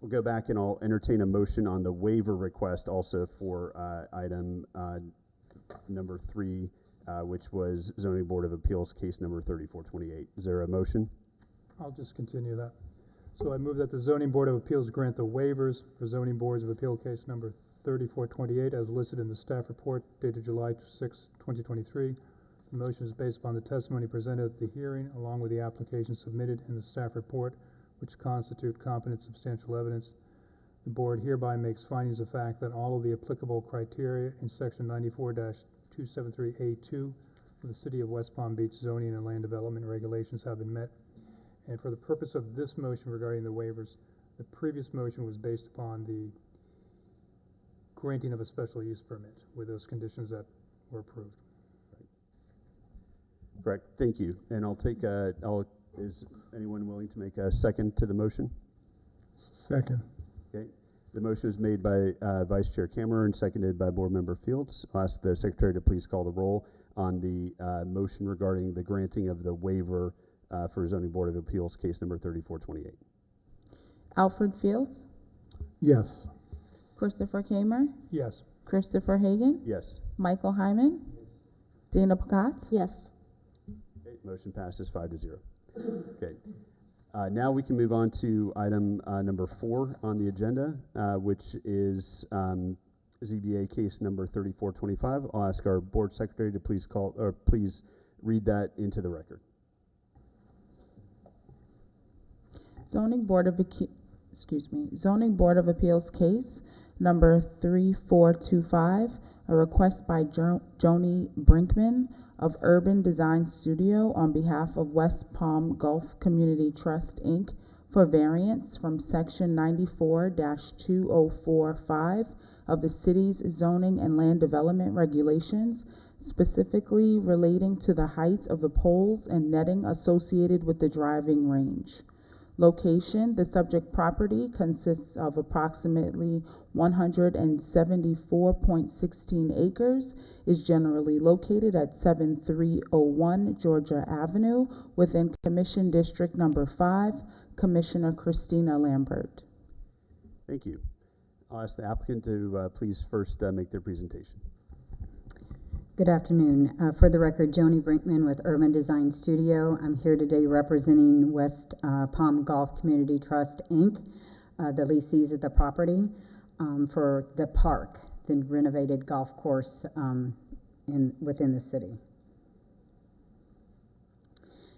We'll go back and I'll entertain a motion on the waiver request also for item number 3, which was Zoning Board of Appeals case number 3428. Is there a motion? I'll just continue that. So I move that the Zoning Board of Appeals grant the waivers for Zoning Boards of Appeal case number 3428 as listed in the staff report dated July 6, 2023. The motion is based upon the testimony presented at the hearing along with the application submitted in the staff report, which constitute competent substantial evidence. The board hereby makes findings of fact that all of the applicable criteria in section 94-273A2 of the City of West Palm Beach zoning and land development regulations have been met. And for the purpose of this motion regarding the waivers, the previous motion was based upon the granting of a special use permit with those conditions that were approved. Correct. Thank you. And I'll take is anyone willing to make a second to the motion? Second. Okay. The motion is made by Vice Chair Kammerer and seconded by Board Member Fields. I'll ask the Secretary to please call the roll on the motion regarding the granting of the waiver for Zoning Board of Appeals case number 3428. Alfred Fields, Yes. Christopher Kamer, Yes. Christopher Hagan, Yes. Michael Hyman, Dana Pacat. Yes. Okay. Motion passes 5-0. Okay. Now we can move on to item number 4 on the agenda, which is ZBA case number 3425. I'll ask our board secretary to please read that into the record. Zoning Board of Appeals case number 3425, a request by Joni Brinkman of Urban Design Studio on behalf of West Palm Gulf Community Trust, Inc. for variance from section 94-2045 of the city's zoning and land development regulations, specifically relating to the height of the poles and netting associated with the driving range. Location: the subject property consists of approximately 174.16 acres, is generally located at 7301 Georgia Avenue within Commission District Number 5. Commissioner Christina Lambert. Thank you. I'll ask the applicant to please first make their presentation. Good afternoon. For the record, Joni Brinkman with Urban Design Studio. I'm here today representing West Palm Golf Community Trust, Inc., the lessees of the property, for the park. the renovated golf course within the city.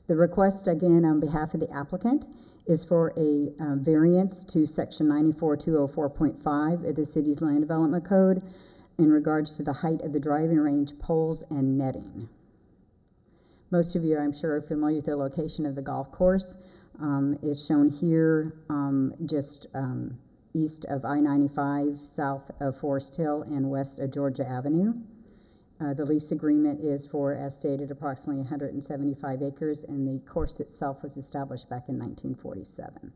The request, again, on behalf of the applicant, is for a variance to Section 94204.5 of the city's Land Development Code in regards to the height of the driving range poles and netting. Most of you, I'm sure, are familiar with the location of the golf course. It's shown here just east of I-95, south of Forest Hill, and west of Georgia Avenue. The lease agreement is for, as stated, approximately 175 acres, and the course itself was established back in 1947.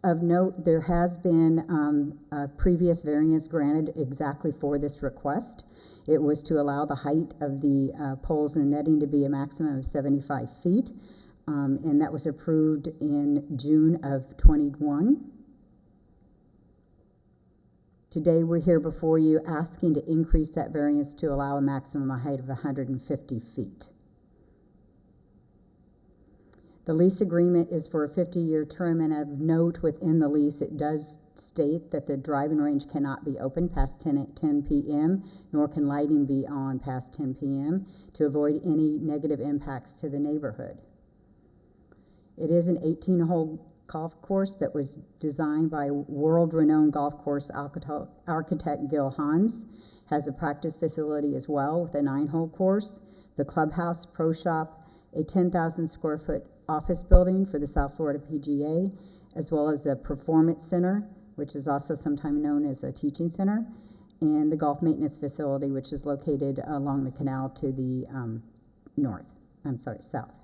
Of note, there has been a previous variance granted exactly for this request. It was to allow the height of the poles and netting to be a maximum of 75 feet, and that was approved in June of 21. Today, we're here before you asking to increase that variance to allow a maximum height of 150 feet. The lease agreement is for a 50-year term, and of note within the lease, it does state that the driving range cannot be open past 10 p.m., nor can lighting be on past 10 p.m. to avoid any negative impacts to the neighborhood. It is an 18-hole golf course that was designed by world-renowned golf course architect Gil Hans. Has a practice facility as well with a 9-hole course, the clubhouse, pro shop, a 10,000 square foot office building for the South Florida PGA, as well as a performance center, which is also sometimes known as a teaching center, and the golf maintenance facility, which is located along the canal to the south.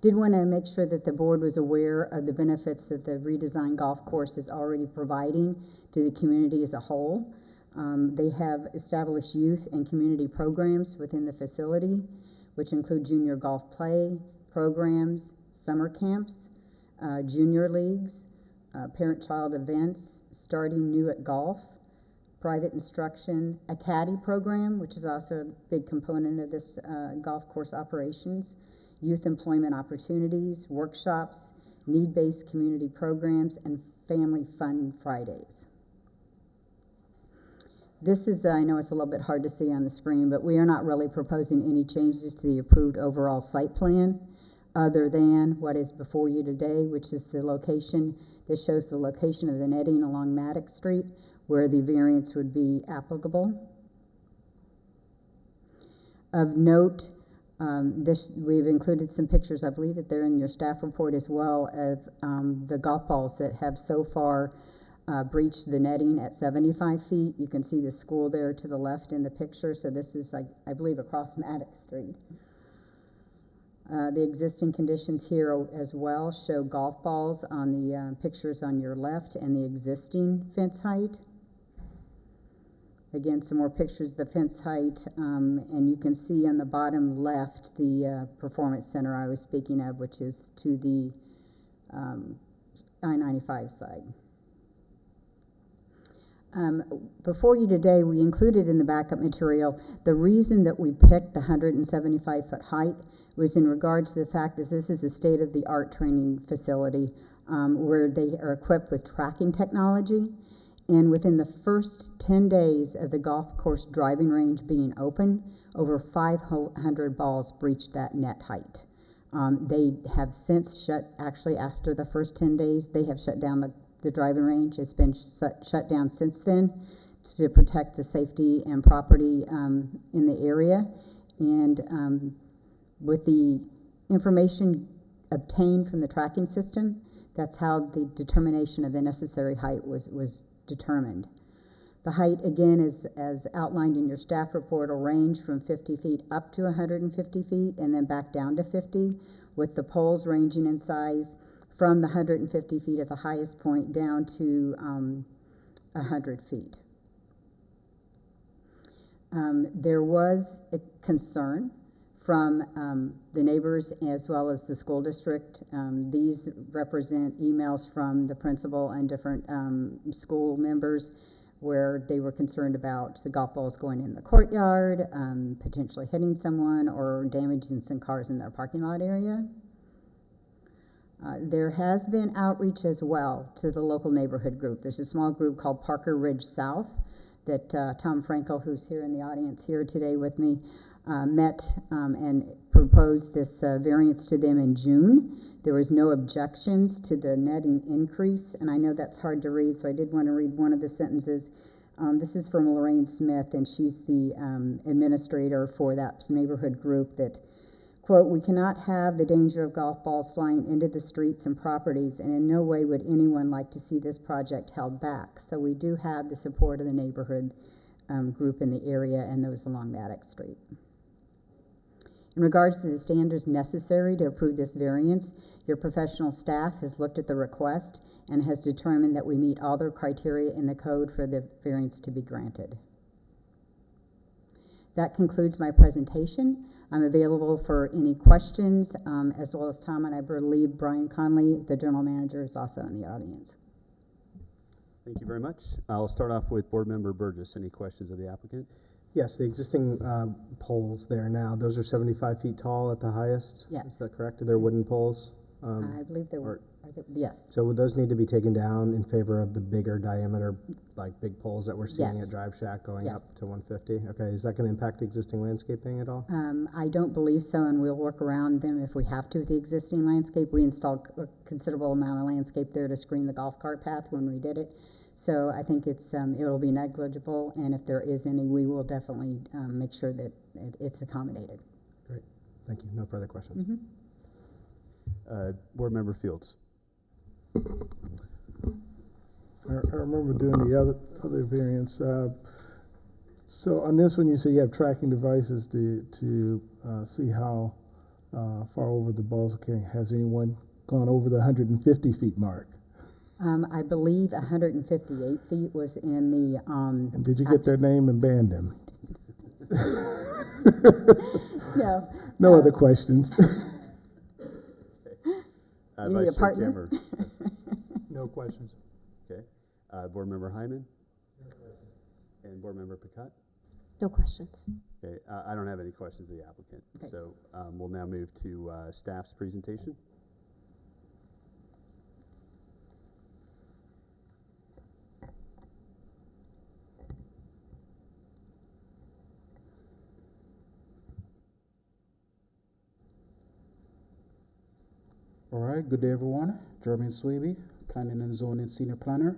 Did want to make sure that the board was aware of the benefits that the redesigned golf course is already providing to the community as a whole. They have established youth and community programs within the facility, which include junior golf play programs, summer camps, junior leagues, parent-child events, starting new at golf, private instruction, a caddy program, which is also a big component of this golf course operations, youth employment opportunities, workshops, need-based community programs, and family fun Fridays. This is, I know it's a little bit hard to see on the screen, but we are not really proposing any changes to the approved overall site plan other than what is before you today, which is the location. This shows the location of the netting along Maddox Street where the variance would be applicable. Of note, we've included some pictures, I believe that they're in your staff report as well, of the golf balls that have so far breached the netting at 75 feet. You can see the school there to the left in the picture, so this is, I believe, across Maddox Street. The existing conditions here as well show golf balls on the pictures on your left and the existing fence height. Again, some more pictures of the fence height, and you can see on the bottom left the performance center I was speaking of, which is to the I-95 side. Before you today, we included in the backup material the reason that we picked the 175-foot height was in regards to the fact that this is a state-of-the-art training facility where they are equipped with tracking technology. And within the first 10 days of the golf course driving range being open, over 500 balls breached that net height. They have since actually after the first 10 days, they have shut down the driving range. It's been shut down since then to protect the safety and property in the area. And with the information obtained from the tracking system, that's how the determination of the necessary height was determined. The height, again, is as outlined in your staff report, will range from 50 feet up to 150 feet and then back down to 50, with the poles ranging in size from the 150 feet at the highest point down to 100 feet. There was a concern from the neighbors as well as the school district. These represent emails from the principal and different school members where they were concerned about the golf balls going in the courtyard, potentially hitting someone or damaging some cars in their parking lot area. There has been outreach as well to the local neighborhood group. There's a small group called Parker Ridge South that Tom Frankel, who's here in the audience here today with me, met and proposed this variance to them in June. There was no objections to the netting increase, and I know that's hard to read, so I did want to read one of the sentences. This is from Lorraine Smith, and she's the administrator for that neighborhood group that, quote, "We cannot have the danger of golf balls flying into the streets and properties, and in no way would anyone like to see this project held back." So we do have the support of the neighborhood group in the area and those along Maddox Street. In regards to the standards necessary to approve this variance, your professional staff has looked at the request and has determined that we meet all the criteria in the code for the variance to be granted. That concludes my presentation. I'm available for any questions, as well as Tom, and I believe Brian Conley, the general manager, is also in the audience. Thank you very much. I'll start off with Board Member Burgess. Any questions of the applicant? Yes, the existing poles there now, those are 75 feet tall at the highest? Yes. Is that correct? They're wooden poles? I believe there were, yes. So would those need to be taken down in favor of the bigger diameter, like big poles that we're seeing Yes. at Drive Shack going up Yes. to 150? Okay, is that going to impact existing landscaping at all? I don't believe so, and we'll work around them if we have to with the existing landscape. We installed a considerable amount of landscape there to screen the golf cart path when we did it. So I think it'll be negligible, and if there is any, we will definitely make sure that it's accommodated. Great, thank you. No further questions. Mm-hmm. Board Member Fields. I remember doing the other variance. So on this one, you say you have tracking devices to see how far over the balls are carrying. Has anyone gone over the 150 feet mark? I believe 158 feet was in the. And did you get their name and ban them? No. No other questions. You need a partner? Cameron. No questions. Okay. Board Member Hyman? And Board Member Picut? No questions. Okay. I don't have any questions of the applicant. Okay. So we'll now move to staff's presentation. All right, good day everyone. Jermaine Swaby, Planning and Zoning Senior Planner.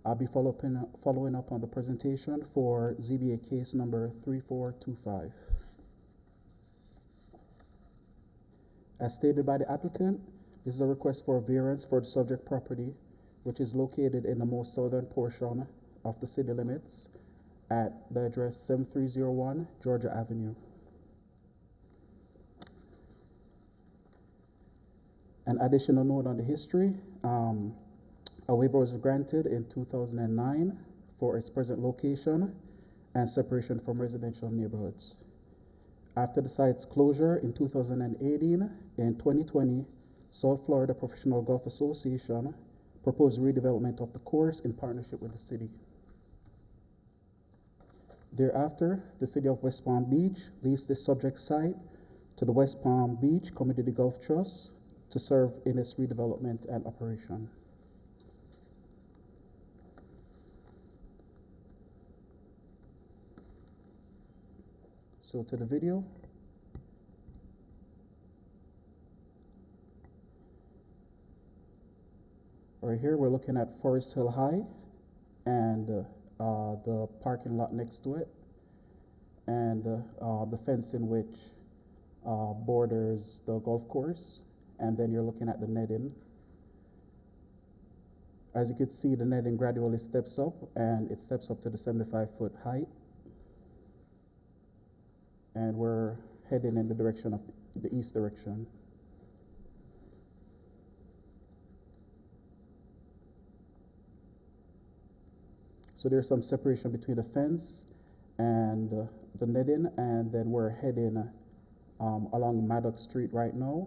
I'll be following up on the presentation for ZBA case number 3425. As stated by the applicant, this is a request for a variance for the subject property, which is located in the most southern portion of the city limits at the address 7301 Georgia Avenue. An additional note on the history, a waiver was granted in 2009 for its present location and separation from residential neighborhoods. After the site's closure in 2018, in 2020, South Florida Professional Golf Association proposed redevelopment of the course in partnership with the city. Thereafter, the city of West Palm Beach leased the subject site to the West Palm Beach Community Golf Trust to serve in its redevelopment and operation. So to the video. Right here, we're looking at Forest Hill High and the parking lot next to it, and the fence in which borders the golf course. And then you're looking at the netting. As you can see, the netting gradually steps up, and it steps up to the 75-foot height. And we're heading in the direction of the east direction. So there's some separation between the fence and the netting, and then we're heading along Maddox Street right now.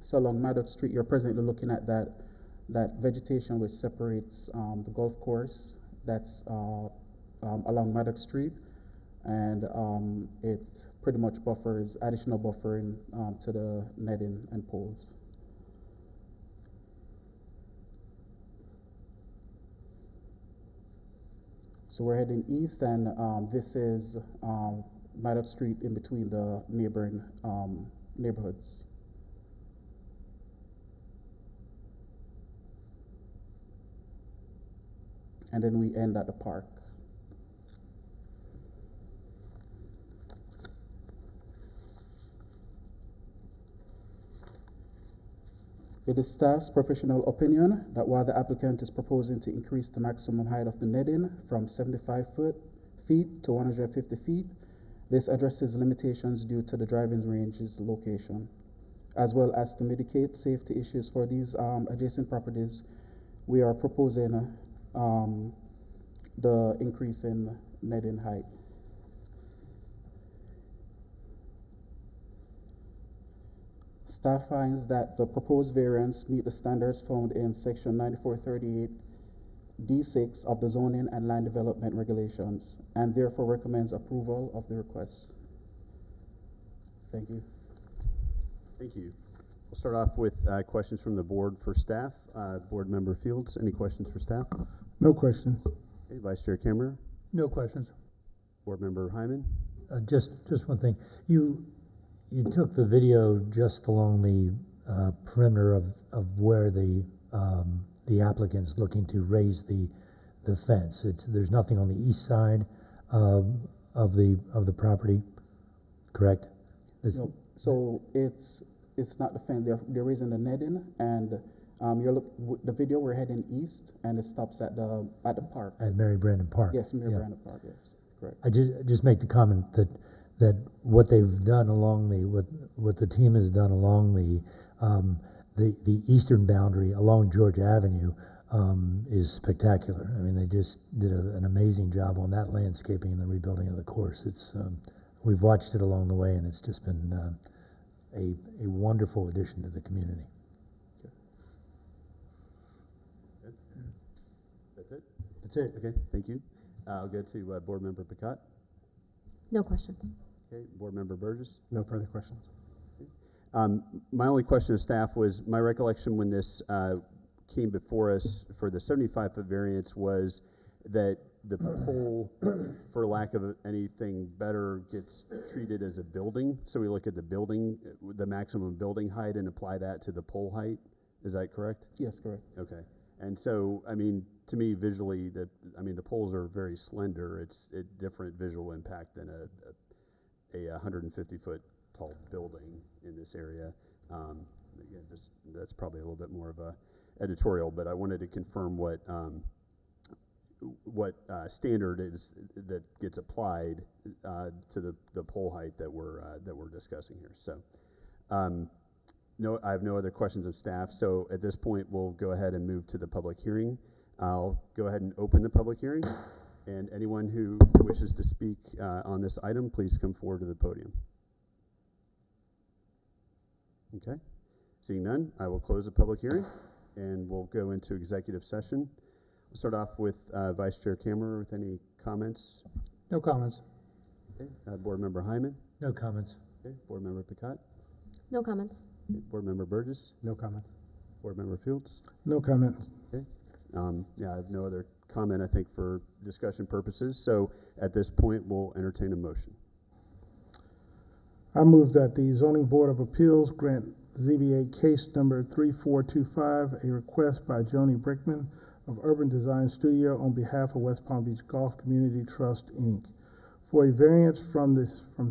So along Maddox Street, you're presently looking at that that vegetation which separates the golf course that's along Maddox Street, and it pretty much buffers, additional buffering to the netting and poles. So we're heading east, and this is Maddox Street in between the neighboring neighborhoods. And then we end at the park. It is staff's professional opinion that while the applicant is proposing to increase the maximum height of the netting from 75 feet to 150 feet, this addresses limitations due to the driving range's location. As well as to mitigate safety issues for these adjacent properties, we are proposing the increase in netting height. Staff finds that the proposed variance meet the standards found in section 9438 D6 of the zoning and land development regulations, and therefore recommends approval of the request. Thank you. Thank you. We'll start off with questions from the board for staff. Board Member Fields, any questions for staff? No questions. Okay, Vice Chair Kimmerer, No questions. Board Member Hyman. Just one thing. You took the video just along the perimeter of where the applicant's looking to raise the fence. There's nothing on the east side of the property, correct? No. So it's not the fence. They're raising the netting, and the video we're heading east, and it stops at the park. At Mary Brandon Park. Yes, Mary Brandon Park. Yes, correct. I just make the comment that what they've done along what the team has done along the eastern boundary along Georgia Avenue is spectacular. I mean, they just did an amazing job on that landscaping and the rebuilding of the course. It's we've watched it along the way, and it's just been a wonderful addition to the community. That's it? That's it. Okay, thank you. I'll go to Board Member Picotte. No questions. Okay, Board Member Burgess. No further questions. My only question to staff was, my recollection when this came before us for the 75-foot variance was that the pole, for lack of anything better, gets treated as a building. So we look at the building, the maximum building height, and apply that to the pole height. Is that correct? Yes, correct. Okay. And so, I mean, to me, visually, the poles are very slender. It's a different visual impact than a 150-foot tall building in this area. Again, that's probably a little bit more of a editorial, but I wanted to confirm what standard is that gets applied to the pole height that we're discussing here. So, no, I have no other questions of staff. So at this point, we'll go ahead and move to the public hearing. I'll go ahead and open the public hearing, and anyone who wishes to speak on this item, please come forward to the podium. Okay, seeing none, I will close the public hearing, and we'll go into executive session. We'll start off with Vice Chair Kammerer with any comments. No comments. Okay, Board Member Hyman. No comments. Okay, Board Member Picotte. No comments. Okay, Board Member Burgess. No comments. Board Member Fields. No comments. Okay. Yeah, I have no other comment, I think, for discussion purposes. So at this point, we'll entertain a motion. I move that the Zoning Board of Appeals grant ZBA case number 3425, a request by Joni Brickman of Urban Design Studio on behalf of West Palm Beach Golf Community Trust, Inc., for a variance from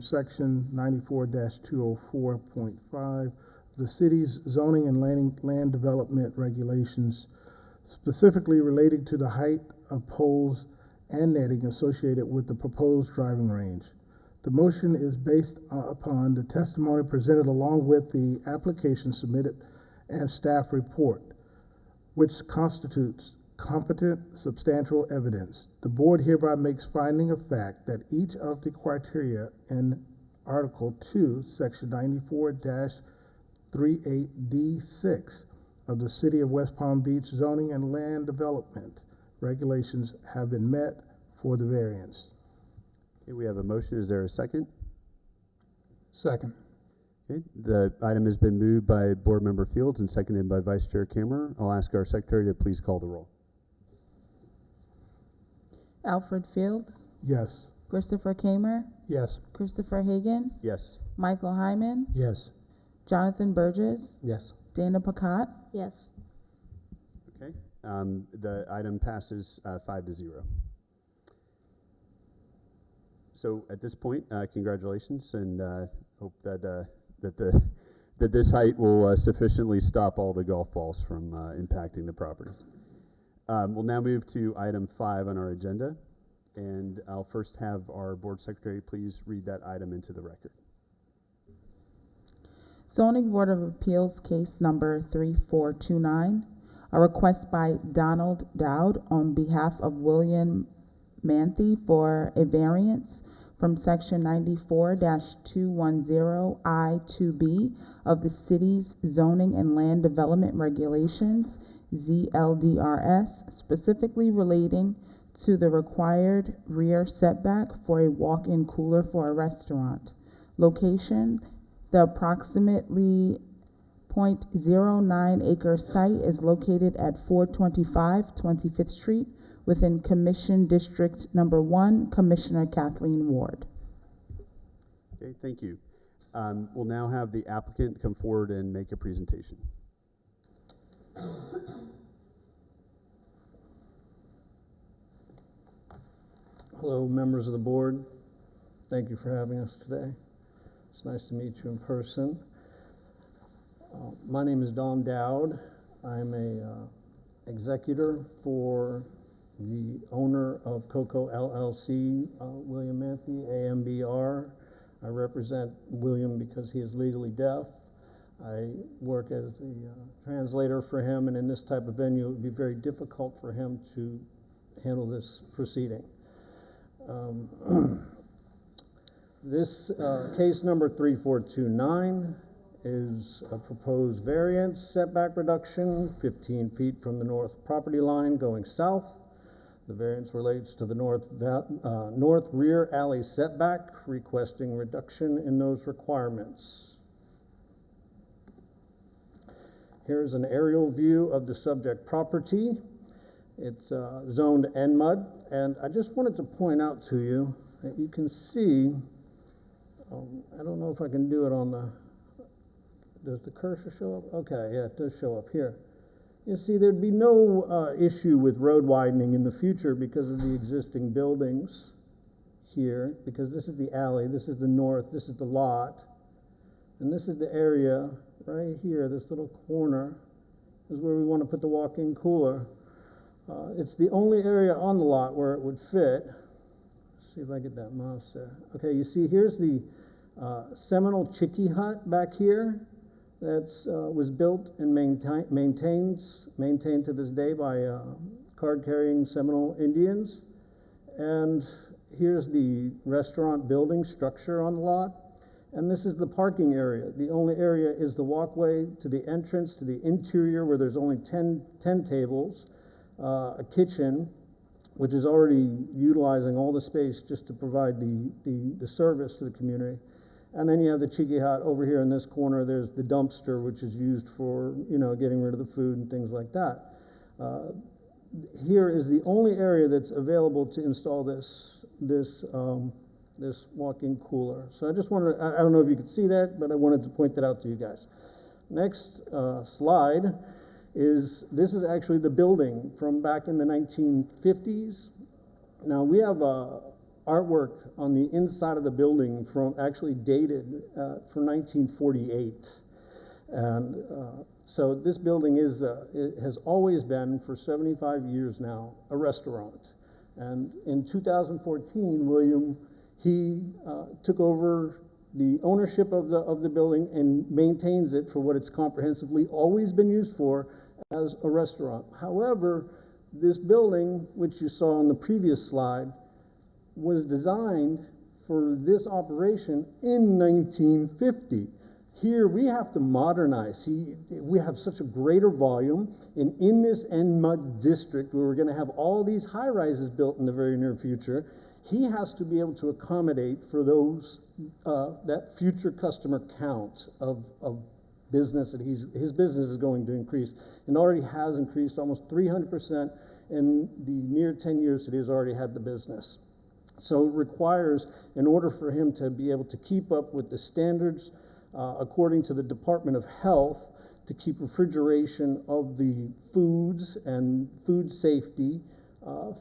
section 94-204.5 of the city's zoning and land development regulations, specifically relating to the height of poles and netting associated with the proposed driving range. The motion is based upon the testimony presented along with the application submitted and staff report, which constitutes competent, substantial evidence. The board hereby makes finding of fact that each of the criteria in Article 2, Section 94-38D6 of the City of West Palm Beach zoning and land development regulations have been met for the variance. Okay, we have a motion. Is there a second? Second. Okay, the item has been moved by Board Member Fields and seconded by Vice Chair Kammerer. I'll ask our secretary to please call the roll. Alfred Fields, Yes. Christopher Kamer, Yes. Christopher Hagan, Yes. Michael Hyman, Yes. Jonathan Burgess, Yes. Dana Pacat, Yes. Okay, the item passes 5-0. So at this point, congratulations, and hope that that this height will sufficiently stop all the golf balls from impacting the properties. We'll now move to item 5 on our agenda, and I'll first have our board secretary please read that item into the record. Zoning Board of Appeals case number 3429, a request by Donald Dowd on behalf of William Manthe for a variance from section 94-210I2B of the city's zoning and land development regulations, ZLDRS, specifically relating to the required rear setback for a walk-in cooler for a restaurant. Location: the approximately 0.09 acre site is located at 425 25th Street within Commission District Number 1, Commissioner Kathleen Ward. Okay, thank you. We'll now have the applicant come forward and make a presentation. Hello, members of the board. Thank you for having us today. It's nice to meet you in person. My name is Don Dowd. I'm a executor for the owner of Coco LLC, William Manthe, AMBR. I represent William because he is legally deaf. I work as a translator for him, and in this type of venue, it would be very difficult for him to handle this proceeding. This case number 3429 is a proposed variance setback reduction 15 feet from the north property line going south. The variance relates to the north rear alley setback, requesting reduction in those requirements. Here's an aerial view of the subject property. It's zoned NMUD, and I just wanted to point out to you that you can see, I don't know if I can do it on the, does the cursor show up? Okay, yeah, it does show up here. You see, there'd be no issue with road widening in the future because of the existing buildings here, because this is the alley, this is the north, this is the lot, and this is the area right here, this little corner is where we want to put the walk-in cooler. It's the only area on the lot where it would fit. Let's see if I get that mouse there. Okay, you see here's the Seminole Chickee Hut back here. That's was built and maintained to this day by card-carrying Seminole Indians. And here's the restaurant building structure on the lot. And this is the parking area. The only area is the walkway to the entrance, to the interior, where there's only 10 tables, a kitchen, which is already utilizing all the space just to provide the service to the community. And then you have the Chickee Hut over here in this corner. There's the dumpster, which is used for, getting rid of the food and things like that. Here is the only area that's available to install this walk-in cooler. So I just wanted to, I don't know if you could see that, but I wanted to point that out to you guys. Next slide this is actually the building from back in the 1950s. Now we have artwork on the inside of the building from actually dated from 1948. And so this building it has always been, for 75 years now, a restaurant. And in 2014, William, he took over the ownership of the building and maintains it for what it's comprehensively always been used for, as a restaurant. However, this building, which you saw on the previous slide, was designed for this operation in 1950. Here, we have to modernize. We have such a greater volume, and in this NMUD district, where we're going to have all these high-rises built in the very near future, he has to be able to accommodate for those that future customer count of business that his business is going to increase, and already has increased almost 300% in the near 10 years that he's already had the business. So it requires, in order for him to be able to keep up with the standards according to the Department of Health, to keep refrigeration of the foods and food safety,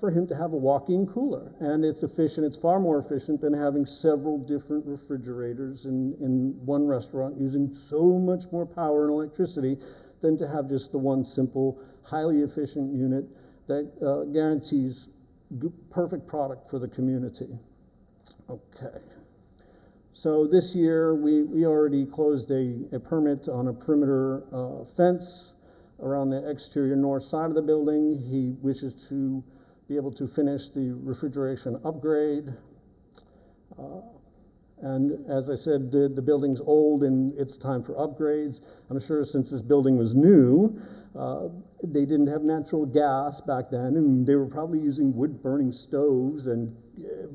for him to have a walk-in cooler. And it's efficient, it's far more efficient than having several different refrigerators in one restaurant, using so much more power and electricity than to have just the one simple, highly efficient unit that guarantees perfect product for the community. Okay. So this year, we already closed a permit on a perimeter fence around the exterior north side of the building. He wishes to be able to finish the refrigeration upgrade. And as I said, the building's old and it's time for upgrades. I'm sure since this building was new, they didn't have natural gas back then, and they were probably using wood-burning stoves and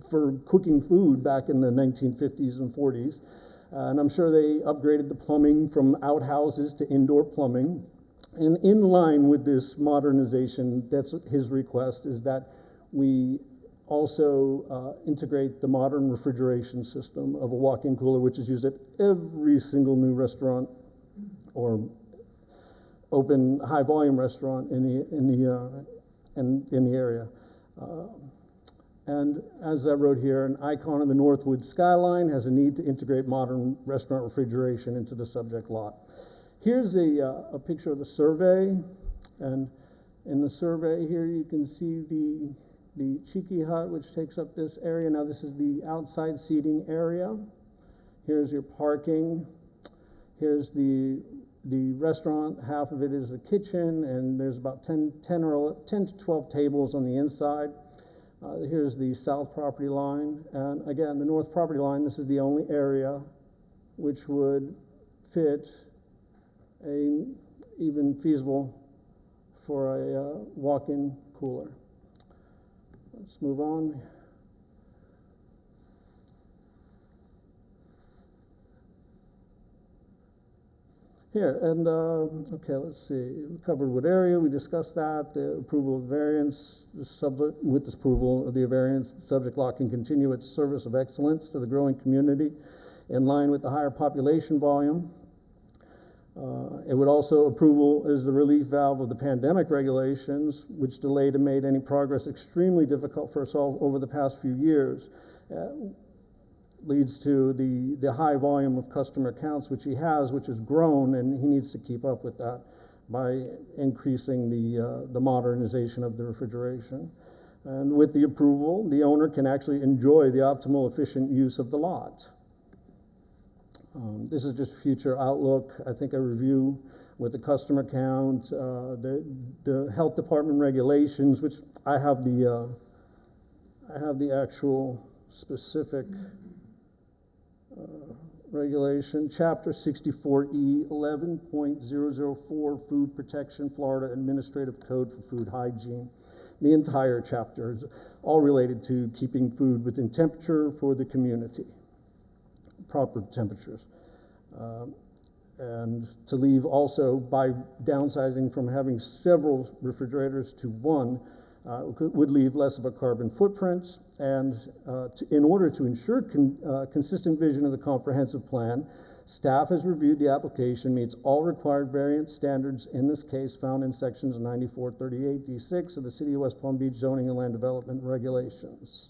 for cooking food back in the 1950s and 40s. And I'm sure they upgraded the plumbing from outhouses to indoor plumbing. And in line with this modernization, that's his request, is that we also integrate the modern refrigeration system of a walk-in cooler, which is used at every single new restaurant or open high-volume restaurant in the area. And as I wrote here, an icon of the Northwood skyline has a need to integrate modern restaurant refrigeration into the subject lot. Here's a picture of the survey, and in the survey here you can see the Cheeky Hut, which takes up this area. Now this is the outside seating area. Here's your parking. Here's the restaurant. Half of it is the kitchen, and there's about 10 to 12 tables on the inside. Here's the south property line, and again, the north property line, this is the only area which would fit even feasible for a walk-in cooler. Let's move on. Here, and okay, let's see. We covered what area, we discussed that, the approval of variance, with this approval of the variance, the subject lot can continue its service of excellence to the growing community in line with the higher population volume. It would also approval is the relief valve of the pandemic regulations, which delayed and made any progress extremely difficult for us all over the past few years. Leads to the high volume of customer counts, which he has, which has grown, and he needs to keep up with that by increasing the modernization of the refrigeration. And with the approval, the owner can actually enjoy the optimal, efficient use of the lot. This is just future outlook. I think I review with the customer count, the health department regulations, which I have the actual specific regulation, Chapter 64E, 11.004, Food Protection, Florida Administrative Code for Food Hygiene. The entire chapter is all related to keeping food within temperature for the community, proper temperatures. And to leave also, by downsizing from having several refrigerators to one, would leave less of a carbon footprint. And in order to ensure consistent vision of the comprehensive plan, staff has reviewed the application, meets all required variance standards, in this case found in sections 9438D6 of the City of West Palm Beach Zoning and Land Development Regulations.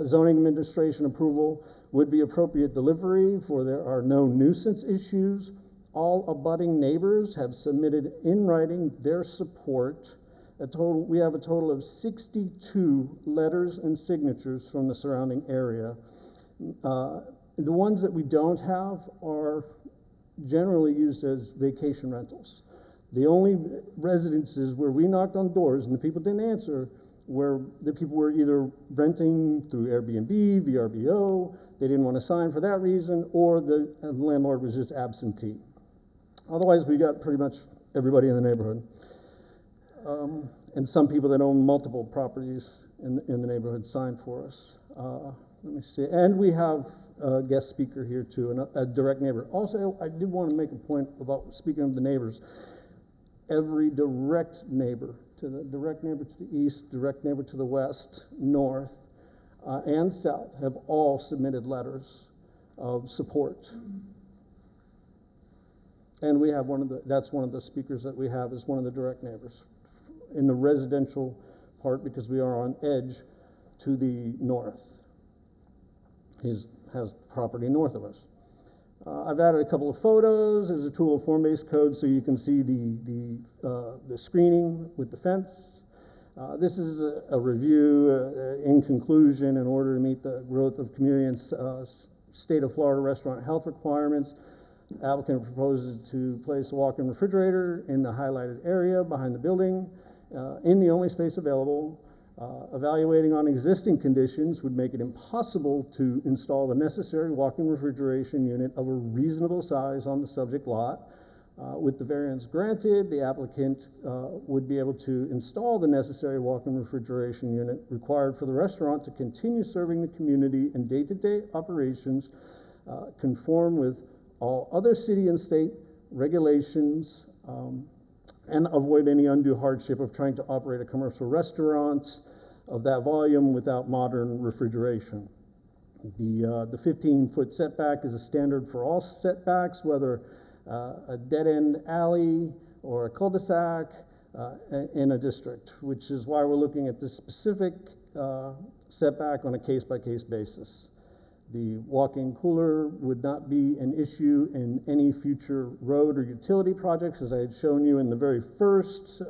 Zoning administration approval would be appropriate delivery, for there are no nuisance issues. All abutting neighbors have submitted in writing their support. We have a total of 62 letters and signatures from the surrounding area. The ones that we don't have are generally used as vacation rentals. The only residences where we knocked on doors and the people didn't answer where the people were either renting through Airbnb, VRBO, they didn't want to sign for that reason, or the landlord was just absentee. Otherwise, we got pretty much everybody in the neighborhood. And some people that own multiple properties in the neighborhood signed for us. Let me see. And we have a guest speaker here too, and a direct neighbor. Also, I did want to make a point about, speaking of the neighbors, every direct neighbor to the east, direct neighbor to the west, north, and south have all submitted letters of support. And we have that's one of the speakers that we have is one of the direct neighbors in the residential part, because we are on edge to the north. He has property north of us. I've added a couple of photos as a tool of form-based code so you can see the screening with the fence. This is a review in conclusion. In order to meet the growth of community and state of Florida restaurant health requirements, applicant proposes to place a walk-in refrigerator in the highlighted area behind the building in the only space available. Evaluating on existing conditions would make it impossible to install the necessary walk-in refrigeration unit of a reasonable size on the subject lot. With the variance granted, the applicant would be able to install the necessary walk-in refrigeration unit required for the restaurant to continue serving the community in day-to-day operations, conform with all other city and state regulations, and avoid any undue hardship of trying to operate a commercial restaurant of that volume without modern refrigeration. The 15-foot setback is a standard for all setbacks, whether a dead-end alley or a cul-de-sac in a district, which is why we're looking at this specific setback on a case-by-case basis. The walk-in cooler would not be an issue in any future road or utility projects, as I had shown you in the very first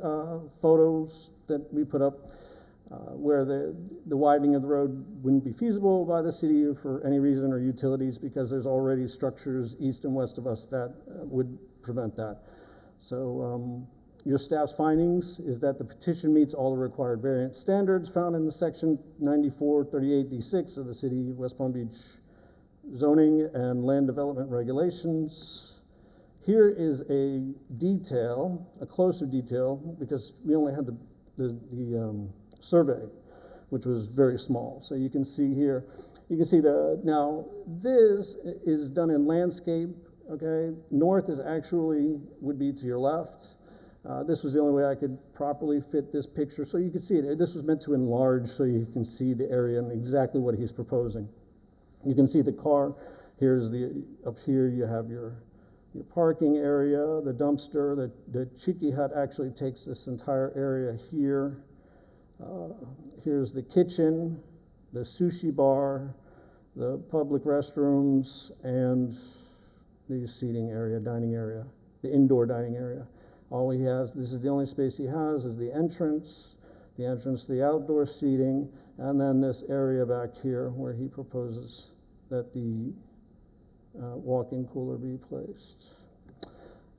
photos that we put up, where the widening of the road wouldn't be feasible by the city for any reason or utilities, because there's already structures east and west of us that would prevent that. So your staff's findings is that the petition meets all the required variance standards found in the section 9438D6 of the City of West Palm Beach zoning and land development regulations. Here is a detail, a closer detail, because we only had the survey, which was very small. So you can see here, you can see now this is done in landscape, okay? North is actually, would be to your left. This was the only way I could properly fit this picture so you can see it. This was meant to enlarge so you can see the area and exactly what he's proposing. You can see the car. Here's up here you have your parking area, the dumpster. The Cheeky Hut actually takes this entire area here. Here's the kitchen, the sushi bar, the public restrooms, and the seating area, dining area, the indoor dining area. All he has, this is the only space he has, is the entrance to the outdoor seating, and then this area back here where he proposes that the walk-in cooler be placed.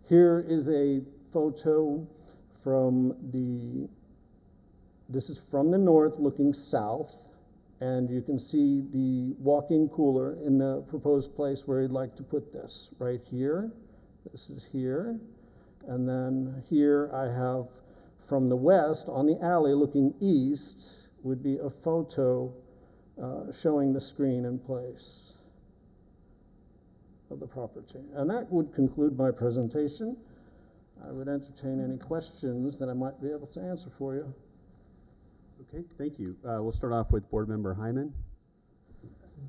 Here is a photo from this is from the north looking south, and you can see the walk-in cooler in the proposed place where he'd like to put this, right here. This is here. And then here I have from the west on the alley looking east would be a photo showing the screen in place of the property. And that would conclude my presentation. I would entertain any questions that I might be able to answer for you. Okay, thank you. We'll start off with Board Member Hyman.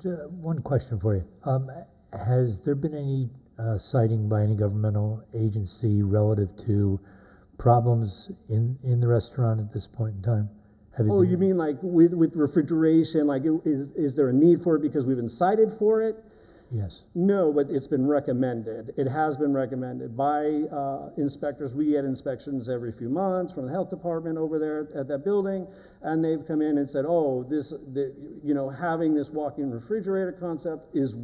One question for you. Has there been any citing by any governmental agency relative to problems in the restaurant at this point in time? You mean like with refrigeration, like is there a need for it because we've been cited for it? Yes. No, but it's been recommended. It has been recommended by inspectors. We get inspections every few months from the health department over there at that building, and they've come in and said, having this walk-in refrigerator concept is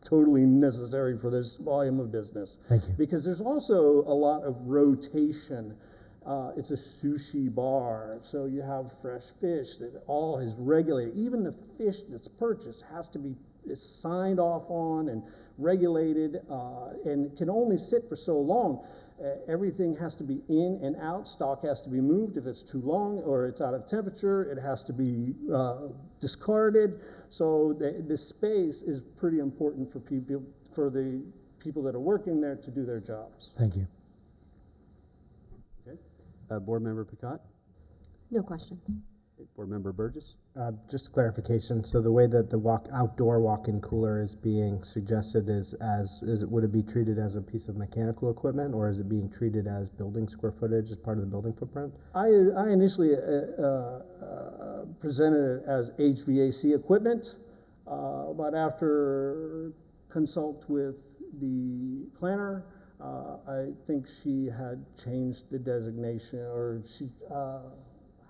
totally necessary for this volume of business. Thank you. Because there's also a lot of rotation It's a sushi bar, so you have fresh fish that all is regulated. Even the fish that's purchased has to be is signed off on and regulated, and can only sit for so long. Everything has to be in and out. Stock has to be moved if it's too long or it's out of temperature. It has to be discarded. So the space is pretty important for people, for the people that are working there to do their jobs. Thank you. Okay. Board Member Picott? No questions. Okay. Board Member Burgess? Just clarification. So the way that the outdoor walk-in cooler is being suggested would it be treated as a piece of mechanical equipment, or is it being treated as building square footage as part of the building footprint? I initially presented it as HVAC equipment, but after consult with the planner, I think she had changed the designation, or she.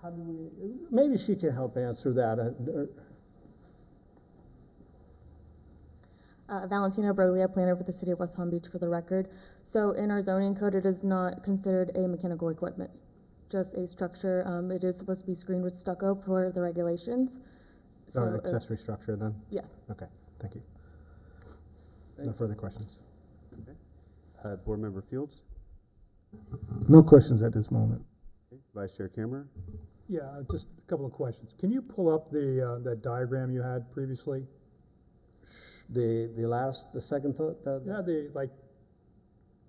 How do we? Maybe she can help answer that. Valentina Broglia, planner for the city of West Palm Beach, for the record. So in our zoning code, it is not considered a mechanical equipment, just a structure. It is supposed to be screened with stucco for the regulations. So accessory structure then? Yeah. Okay, thank you. No further questions. Okay. Board Member Fields? No questions at this moment. Okay. Vice Chair Cameron? Yeah, just a couple of questions. Can you pull up the that diagram you had previously? The second thought? Yeah,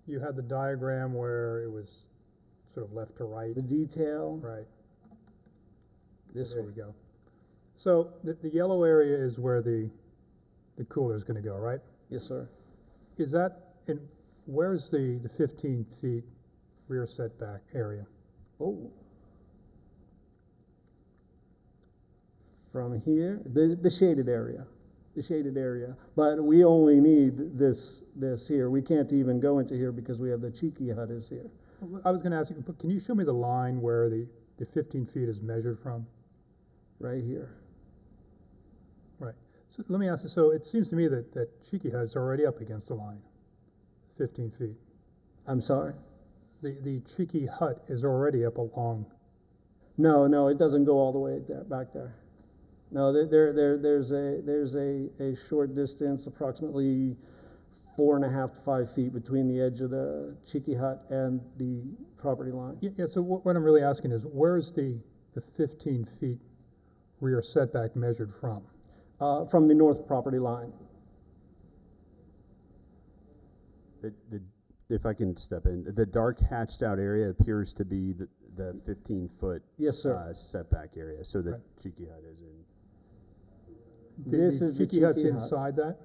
you had the diagram where it was sort of left to right. The detail? Right. There we go. So the yellow area is where the cooler is going to go, right? Yes, sir. Is that where's the 15 feet rear setback area? Oh. From here, the shaded area. The shaded area. But we only need this here. We can't even go into here because we have the cheeky hut is here. I was going to ask you, but can you show me the line where the 15 feet is measured from? Right here. Right. So let me ask you, so it seems to me that cheeky hut is already up against the line, 15 feet. I'm sorry? The cheeky hut is already up along. No, it doesn't go all the way there, back there. No, there's a short distance, approximately 4.5 to 5 feet between the edge of the cheeky hut and the property line. Yeah, so what I'm really asking is, where's the 15 feet rear setback measured from? From the north property line. If I can step in, the dark hatched out area appears to be the 15-foot yes, sir. Setback area. So the cheeky hut is in. This is the cheeky hut's inside that?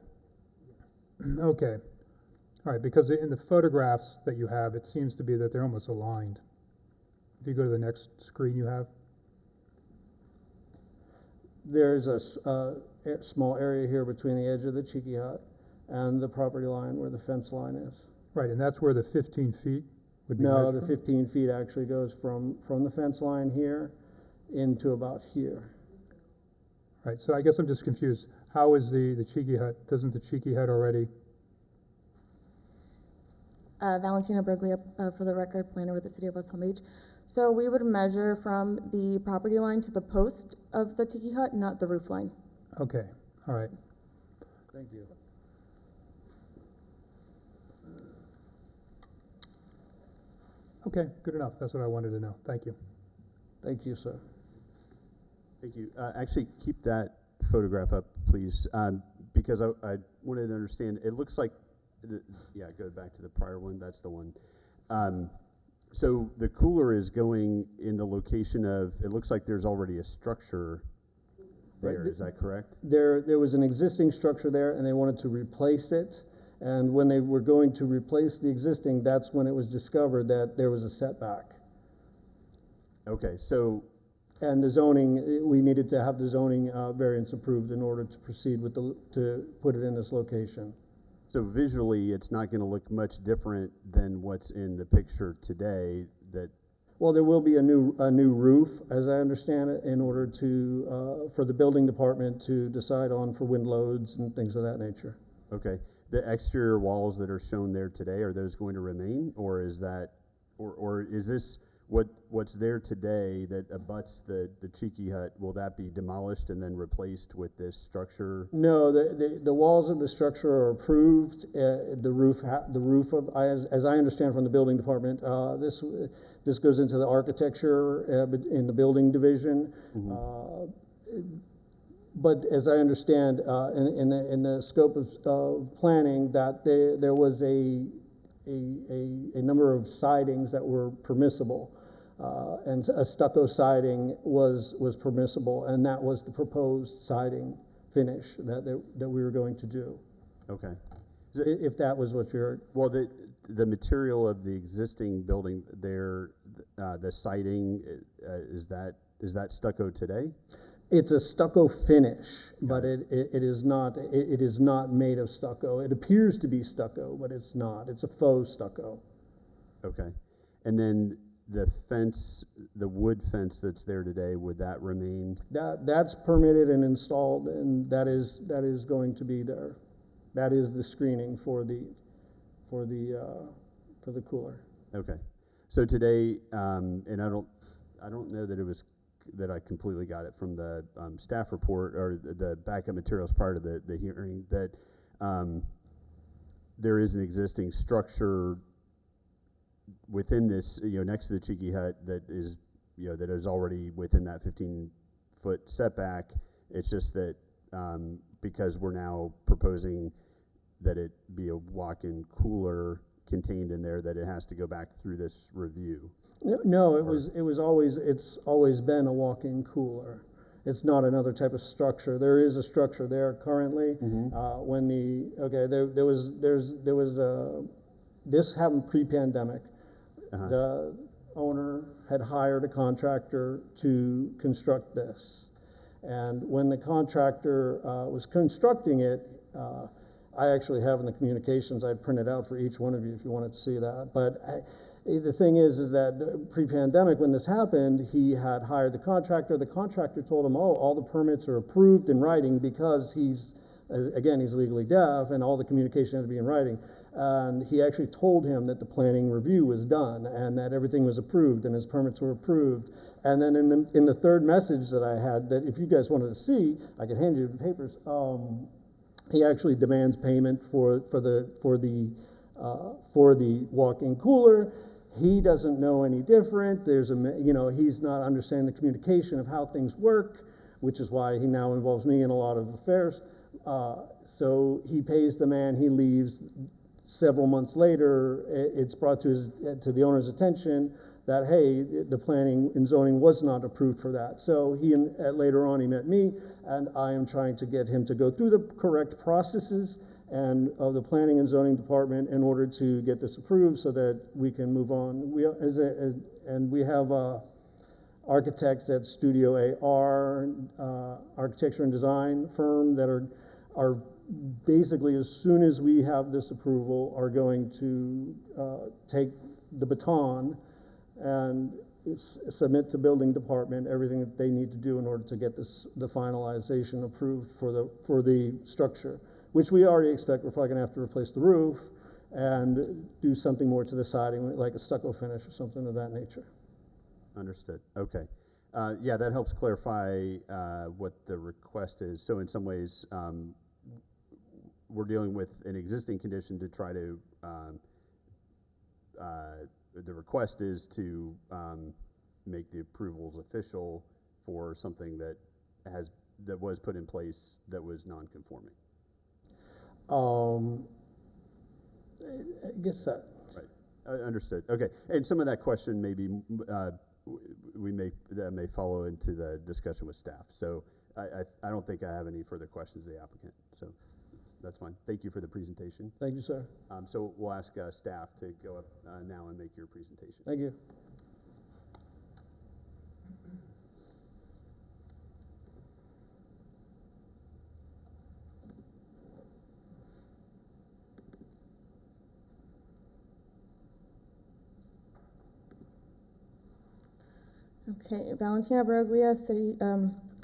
Okay. All right, because in the photographs that you have, it seems to be that they're almost aligned. If you go to the next screen you have. There's a small area here between the edge of the cheeky hut and the property line where the fence line is. Right, and that's where the 15 feet would be No, measured the from? 15 feet actually goes from the fence line here into about here. Right, so I guess I'm just confused. How is the cheeky hut, doesn't the cheeky hut already? Valentina Broglia, for the record, planner with the city of West Palm Beach. So we would measure from the property line to the post of the tiki hut, not the roof line. Okay, all right. Thank you. Okay, good enough. That's what I wanted to know. Thank you. Thank you, sir. Thank you. Actually, keep that photograph up, please, because I wanted to understand. It looks like, yeah, go back to the prior one. That's the one. So the cooler is going in the location of, it looks like there's already a structure there. Right. Is that correct? There was an existing structure there, and they wanted to replace it. And when they were going to replace the existing, that's when it was discovered that there was a setback. Okay, so. And the zoning, we needed to have the zoning variance approved in order to proceed with to put it in this location. So visually, it's not going to look much different than what's in the picture today. Well, there will be a new roof, as I understand it, in order to for the building department to decide on for wind loads and things of that nature. Okay. The exterior walls that are shown there today, are those going to remain, or is that, or is this what's there today that abuts the Cheeky Hut, will that be demolished and then replaced with this structure? No, the walls of the structure are approved. The roof of, as I understand from the building department, this goes into the architecture in the building division. But as I understand, in the scope of planning, that there was a number of sidings that were permissible, and a stucco siding was permissible, and that was the proposed siding finish that we were going to do. Okay. If that was what you're... Well, the material of the existing building there, the siding, is that stucco today? It's a stucco finish, but it is not made of stucco. It appears to be stucco, but it's not. It's a faux stucco. Okay. And then the fence, the wood fence that's there today, would that remain? That's permitted and installed, and that is going to be there. That is the screening for the cooler. Okay. So today, and I don't know that it was that I completely got it from the staff report or the backup materials prior to the hearing, that there is an existing structure within this, next to the Cheeky Hut that is, that is already within that 15-foot setback. It's just that because we're now proposing that it be a walk-in cooler contained in there, that it has to go back through this review. No, it's always been a walk-in cooler. It's not another type of structure. There is a structure there currently. This happened pre-pandemic. The owner had hired a contractor to construct this, and when the contractor was constructing it, I actually have in the communications, I'd print it out for each one of you if you wanted to see that. But the thing is that pre-pandemic, when this happened, he had hired the contractor. The contractor told him, all the permits are approved in writing because he's legally deaf, and all the communication had to be in writing. And he actually told him that the planning review was done and that everything was approved and his permits were approved. And then in the third message that I had, that if you guys wanted to see, I could hand you the papers. He actually demands payment for the walk-in cooler. He doesn't know any different. He's not understanding the communication of how things work, which is why he now involves me in a lot of affairs. So he pays the man, he leaves. Several months later, it's brought to the owner's attention that, hey, the planning and zoning was not approved for that. So later on he met me, and I am trying to get him to go through the correct processes and of the planning and zoning department in order to get this approved so that we can move on. We have architects at Studio AR, architecture and design firm that are basically, as soon as we have this approval, are going to take the baton and submit to building department everything that they need to do in order to get the finalization approved for the structure, which we already expect. We're probably going to have to replace the roof and do something more to the siding, like a stucco finish or something of that nature. Understood. Okay. Yeah, that helps clarify what the request is. So in some ways, we're dealing with an existing condition to try to, the request is to make the approvals official for something that was put in place that was non-conforming. I guess that. Right. Understood. Okay. And some of that question maybe that may follow into the discussion with staff. So I don't think I have any further questions of the applicant. So that's fine. Thank you for the presentation. Thank you, sir. So we'll ask staff to go up now and make your presentation. Thank you. Okay, Valentina Broglia,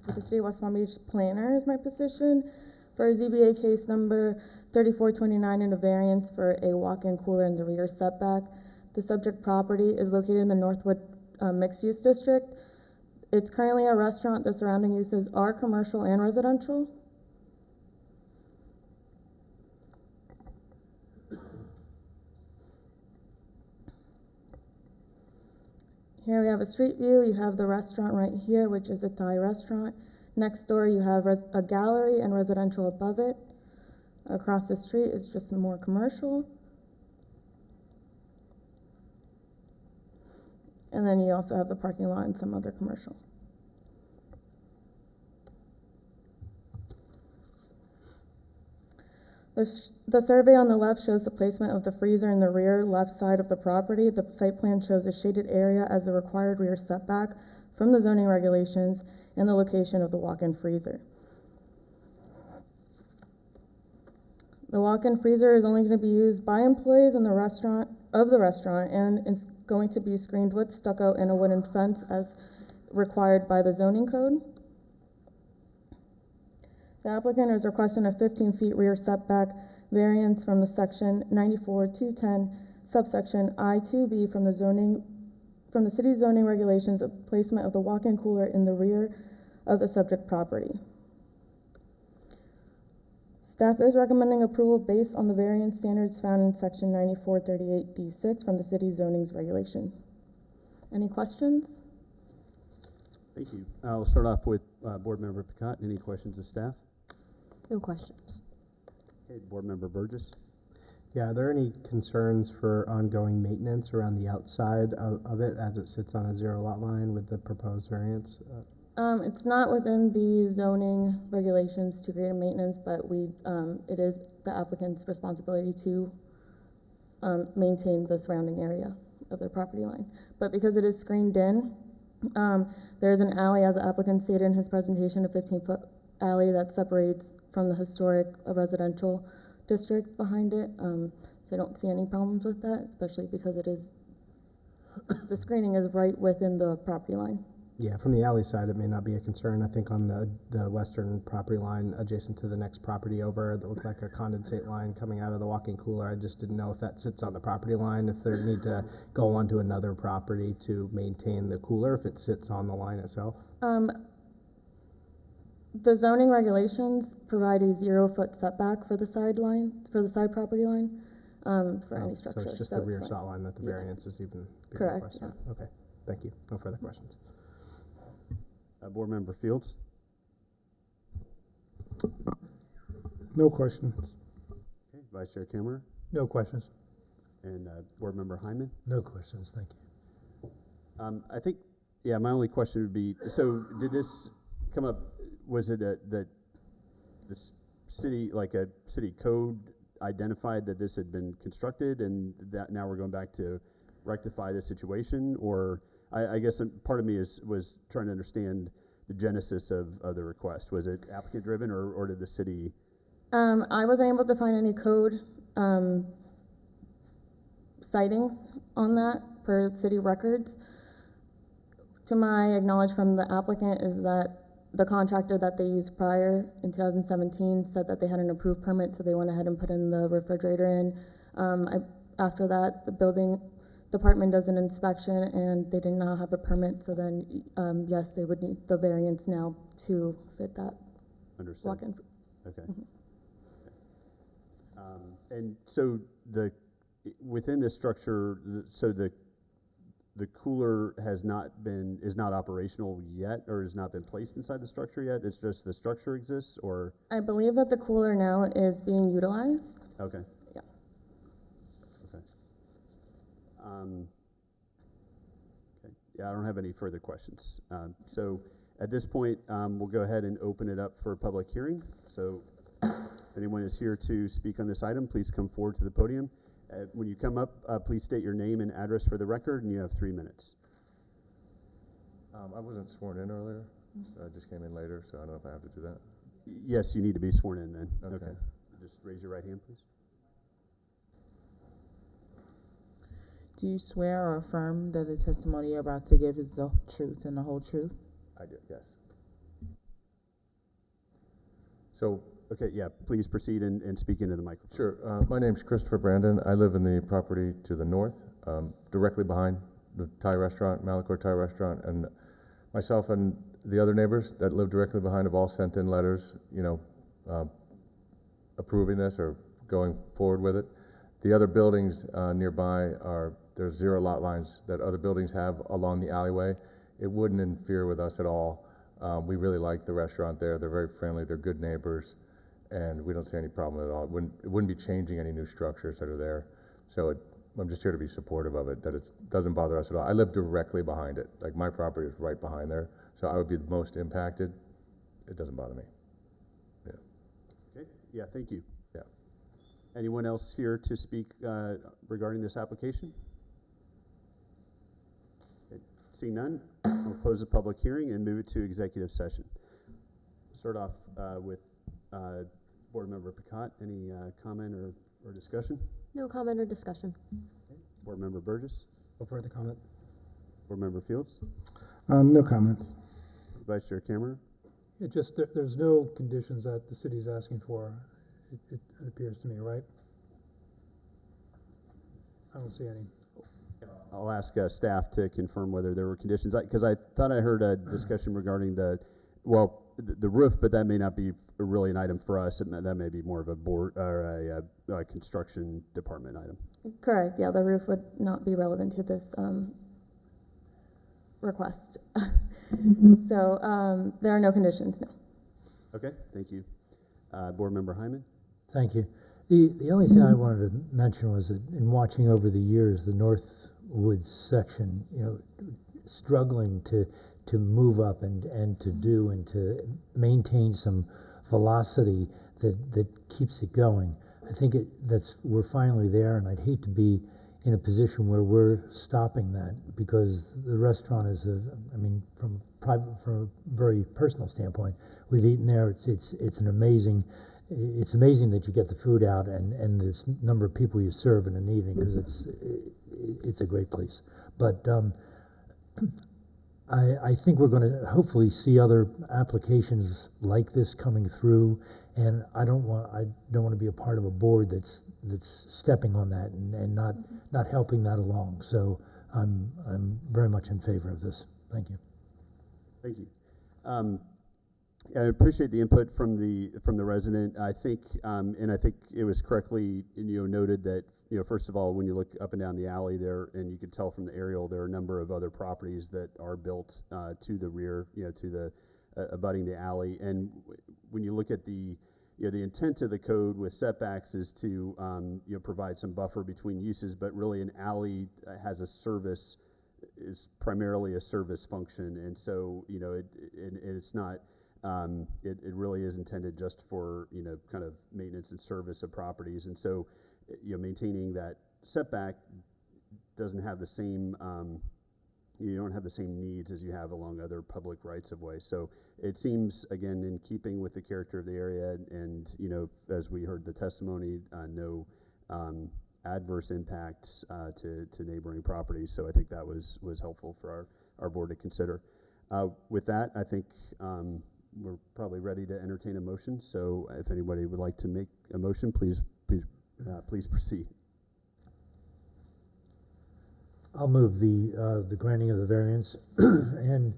with the City of West Palm Beach Planner is my position for ZBA case number 3429 and a variance for a walk-in cooler in the rear setback. The subject property is located in the mixed-use district. It's currently a restaurant. The surrounding uses are commercial and residential. Here we have a street view. You have the restaurant right here, which is a Thai restaurant. Next door, you have a gallery and residential above it. Across the street is just some more commercial. And then you also have the parking lot and some other commercial. The survey on the left shows the placement of the freezer in the rear left side of the property. The site plan shows a shaded area as the required rear setback from the zoning regulations and the location of the walk-in freezer. The walk-in freezer is only going to be used by employees in the restaurant and is going to be screened with stucco and a wooden fence as required by the zoning code. The applicant is requesting a 15 feet rear setback variance from the section 94-210 subsection I-2B from the city zoning regulations of placement of the walk-in cooler in the rear of the subject property. Staff is recommending approval based on the variance standards found in section 9438D6 from the city zoning's regulation. Any questions? Thank you. We'll start off with Board Member Picott. Any questions of staff? No questions. Okay, Board Member Burgess. Yeah, are there any concerns for ongoing maintenance around the outside of it as it sits on a zero lot line with the proposed variance? It's not within the zoning regulations to create a maintenance, but it is the applicant's responsibility to maintain the surrounding area of their property line. But because it is screened in, there is an alley, as the applicant stated in his presentation, a 15-foot alley that separates from the historic residential district behind it. So I don't see any problems with that, especially because the screening is right within the property line. Yeah, from the alley side, it may not be a concern. I think on the western property line adjacent to the next property over, that looks like a condensate line coming out of the walk-in cooler. I just didn't know if that sits on the property line, if they need to go onto another property to maintain the cooler, if it sits on the line itself. The zoning regulations provide a 0-foot setback for the side property line for any structure. So it's just the rear lot line that the variance is even being correct. requested. Yeah. Okay, thank you. No further questions. Board Member Fields. No questions. Okay, Vice Chair Kammerer. No questions. And Board Member Hyman. No questions, thank you. I think, yeah, my only question would be, so did this come up, was it the city, like a city code identified that this had been constructed and that now we're going back to rectify the situation? Or I guess part of me was trying to understand the genesis of the request. Was it applicant driven or did the city? I wasn't able to find any code sightings on that per city records. To my knowledge from the applicant is that the contractor that they used prior in 2017 said that they had an approved permit, so they went ahead and put in the refrigerator in. After that, the building department does an inspection and they did not have a permit, so then yes, they would need the variance now to fit that. Understood. Walk-in. Okay. Okay. And so within this structure, so the cooler is not operational yet, or has not been placed inside the structure yet? It's just the structure exists, or? I believe that the cooler now is being utilized. Okay. Yeah. Okay. Okay. Yeah, I don't have any further questions. So at this point, we'll go ahead and open it up for public hearing. So if anyone is here to speak on this item, please come forward to the podium. When you come up, please state your name and address for the record, and you have 3 minutes. I wasn't sworn in earlier, so I just came in later, so I don't know if I have to do that. Yes, you need to be sworn in then. Okay. Just raise your right hand, please. Do you swear or affirm that the testimony you're about to give is the truth and the whole truth? I do, yes. So, okay, yeah, please proceed and speak into the microphone. Sure. My name's Christopher Brandon. I live in the property to the north, directly behind the Thai restaurant, Malachor Thai restaurant, and myself and the other neighbors that live directly behind have all sent in letters, approving this or going forward with it. The other buildings nearby there's 0 lot lines that other buildings have along the alleyway. It wouldn't interfere with us at all. We really like the restaurant there. They're very friendly. They're good neighbors, and we don't see any problem at all. It wouldn't be changing any new structures that are there. So I'm just here to be supportive of it, that it doesn't bother us at all. I live directly behind it. Like, my property is right behind there, so I would be the most impacted. It doesn't bother me. Yeah. Okay, yeah, thank you. Yeah. Anyone else here to speak regarding this application? Okay. Seeing none, I'll close the public hearing and move it to executive session. Start off with Board Member Picott. Any comment or discussion? No comment or discussion. Okay. Board Member Burgess? No further comment. Board Member Fields? No comments. Vice Chair Cameron? It just, there's no conditions that the city's asking for, it appears to me, right? I don't see any. I'll ask staff to confirm whether there were conditions, because I thought I heard a discussion regarding the roof, but that may not be really an item for us. That may be more of a board or a construction department item. Correct, yeah, the roof would not be relevant to this request. So there are no conditions, no. Okay, thank you. Board Member Hyman? Thank you. The only thing I wanted to mention was that in watching over the years, the Northwood section, struggling to move up and to maintain some velocity that keeps it going. I think we're finally there, and I'd hate to be in a position where we're stopping that, because the restaurant is from a very personal standpoint, we've eaten there. It's amazing that you get the food out and the number of people you serve in an evening, because it's a great place. But I think we're going to hopefully see other applications like this coming through, and I don't want to be a part of a board that's stepping on that and not helping that along. So I'm very much in favor of this. Thank you. Thank you. I appreciate the input from the resident. I think it was correctly noted that first of all, when you look up and down the alley there, and you can tell from the aerial, there are a number of other properties that are built to the rear, to the abutting the alley. And when you look at the intent of the code with setbacks is to provide some buffer between uses, but really an alley has is primarily a service function, and so it's not. It really is intended just for kind of maintenance and service of properties, and so maintaining that setback doesn't have the same you don't have the same needs as you have along other public rights of way. So it seems, again, in keeping with the character of the area, and as we heard the testimony, no adverse impacts to neighboring properties. So I think that was helpful for our board to consider. With that, I think we're probably ready to entertain a motion. So if anybody would like to make a motion, please proceed. I'll move the granting of the variance, and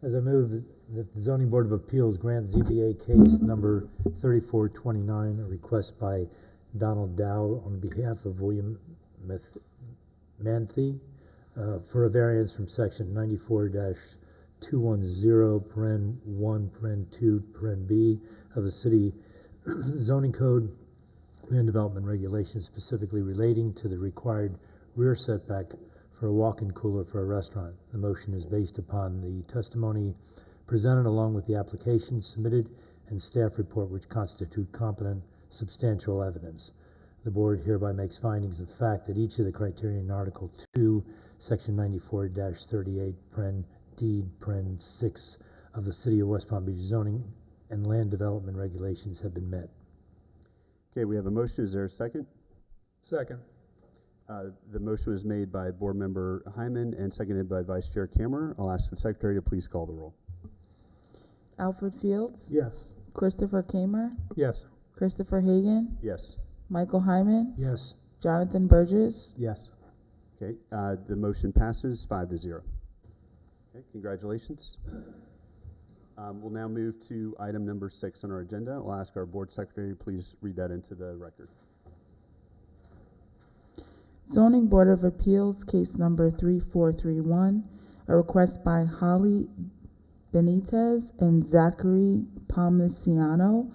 as I move that the Zoning Board of Appeals grant ZBA case number 3429, a request by Donald Dow on behalf of William Manthe for a variance from section 94-210, paren 1, paren 2, paren B of the city zoning code and development regulations, specifically relating to the required rear setback for a walk-in cooler for a restaurant. The motion is based upon the testimony presented along with the application submitted and staff report, which constitute competent, substantial evidence. The board hereby makes findings of fact that each of the criteria in Article 2, Section 94-38, paren D, paren 6 of the City of West Palm Beach zoning and land development regulations have been met. Okay, we have a motion. Is there a second? Second. The motion was made by Board Member Hyman and seconded by Vice Chair Kammerer. I'll ask the Secretary to please call the roll. Alfred Fields? Yes. Christopher Kamer? Yes. Christopher Hagan? Yes. Michael Hyman? Yes. Jonathan Burgess? Yes. Okay, the motion passes 5-0. Okay, congratulations. We'll now move to item number 6 on our agenda. I'll ask our board secretary to please read that into the record. Zoning Board of Appeals, case number 3431, a request by Holly Benitez and Zachary Palmiciano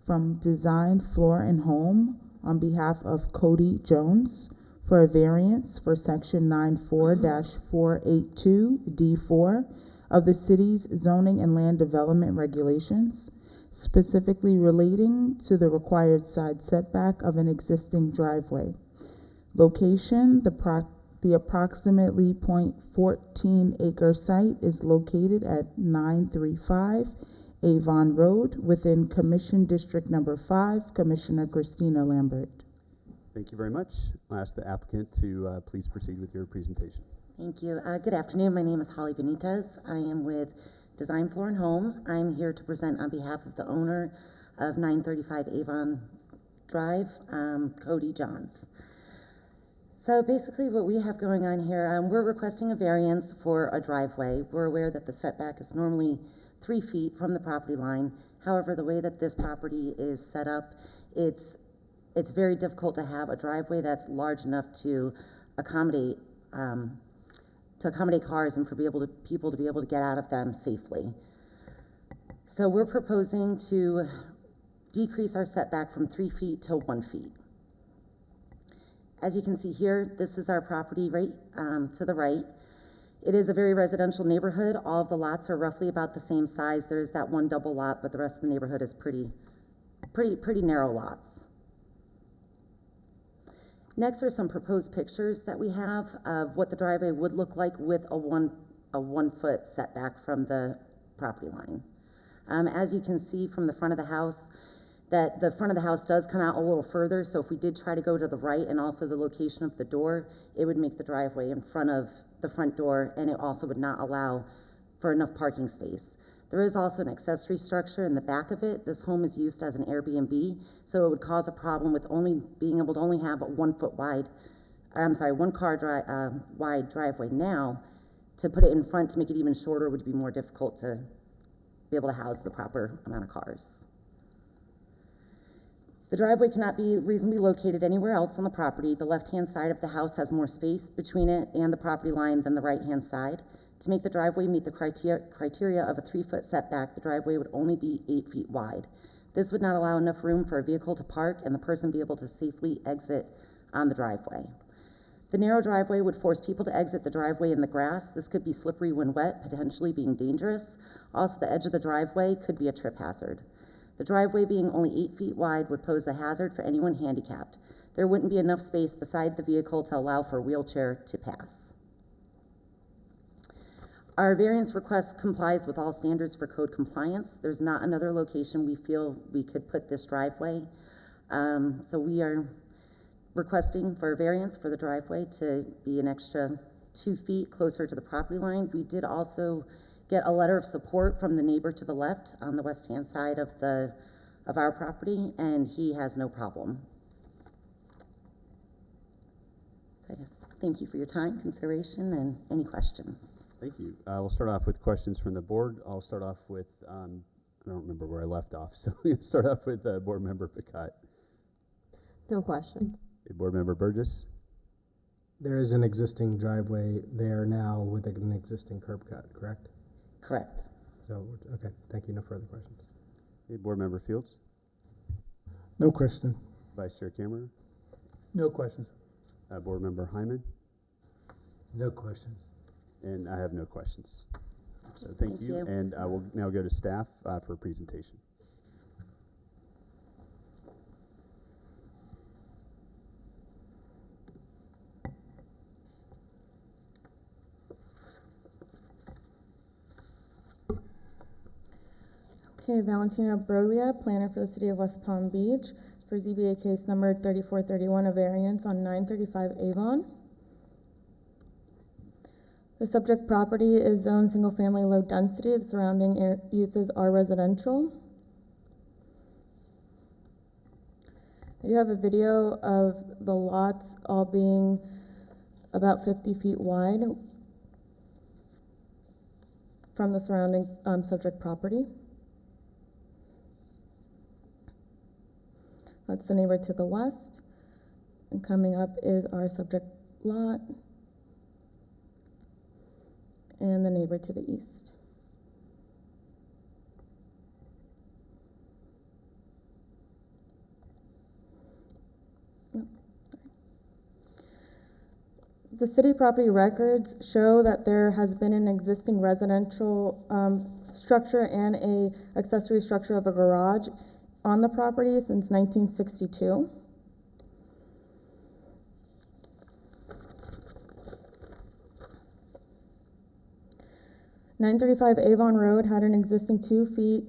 from Design Floor and Home on behalf of Cody Jones for a variance for section 94-482D4 of the city's zoning and land development regulations, specifically relating to the required side setback of an existing driveway. Location, the approximately 0.14 acre site is located at 935 Avon Road within Commission District Number 5, Commissioner Christina Lambert. Thank you very much. I'll ask the applicant to please proceed with your presentation. Thank you. Good afternoon. My name is Holly Benitez. I am with Design Floor and Home. I'm here to present on behalf of the owner of 935 Avon Drive, Cody Johns. So basically what we have going on here, we're requesting a variance for a driveway. We're aware that the setback is normally 3 feet from the property line. However, the way that this property is set up, it's very difficult to have a driveway that's large enough to accommodate cars and for people to be able to get out of them safely. So we're proposing to decrease our setback from 3 feet to 1 feet. As you can see here, this is our property right to the right. It is a very residential neighborhood. All of the lots are roughly about the same size. There is that one double lot, but the rest of the neighborhood is pretty narrow lots. Next are some proposed pictures that we have of what the driveway would look like with a 1 foot setback from the property line. As you can see from the front of the house, that the front of the house does come out a little further, so if we did try to go to the right and also the location of the door, it would make the driveway in front of the front door, and it also would not allow for enough parking space. There is also an accessory structure in the back of it. This home is used as an Airbnb, so it would cause a problem with being able to only have a 1 foot wide, one car wide driveway now. To put it in front to make it even shorter would be more difficult to be able to house the proper amount of cars. The driveway cannot be reasonably located anywhere else on the property. The left-hand side of the house has more space between it and the property line than the right-hand side. To make the driveway meet the criteria of a 3 foot setback, the driveway would only be 8 feet wide. This would not allow enough room for a vehicle to park and the person be able to safely exit on the driveway. The narrow driveway would force people to exit the driveway in the grass. This could be slippery when wet, potentially being dangerous. Also, the edge of the driveway could be a trip hazard. The driveway being only 8 feet wide would pose a hazard for anyone handicapped. There wouldn't be enough space beside the vehicle to allow for a wheelchair to pass. Our variance request complies with all standards for code compliance. There's not another location we feel we could put this driveway. So we are requesting for a variance for the driveway to be an extra 2 feet closer to the property line. We did also get a letter of support from the neighbor to the left on the west-hand side of our property, and he has no problem. So I guess thank you for your time, consideration, and any questions. Thank you. We'll start off with questions from the board. I'll start off with, I don't remember where I left off, so we'll start off with Board Member Pickett. No questions. Board Member Burgess. There is an existing driveway there now with an existing curb cut, correct? Correct. So, okay, thank you. No further questions. Board Member Fields. No question. Vice Chair Cameron. No questions. Board Member Hyman. No questions. And I have no questions. So thank you. And I will now go to staff for a presentation. Okay, Valentina Broglia, planner for the City of West Palm Beach, for ZBA case number 3431, a variance on 935 Avon. The subject property is zoned single-family low density. The surrounding uses are residential. I do have a video of the lots all being about 50 feet wide from the surrounding subject property. That's the neighbor to the west. And coming up is our subject lot and the neighbor to the east. The city property records show that there has been an existing residential structure and a accessory structure of a garage on the property since 1962. (935) Avon Road had an existing 2 feet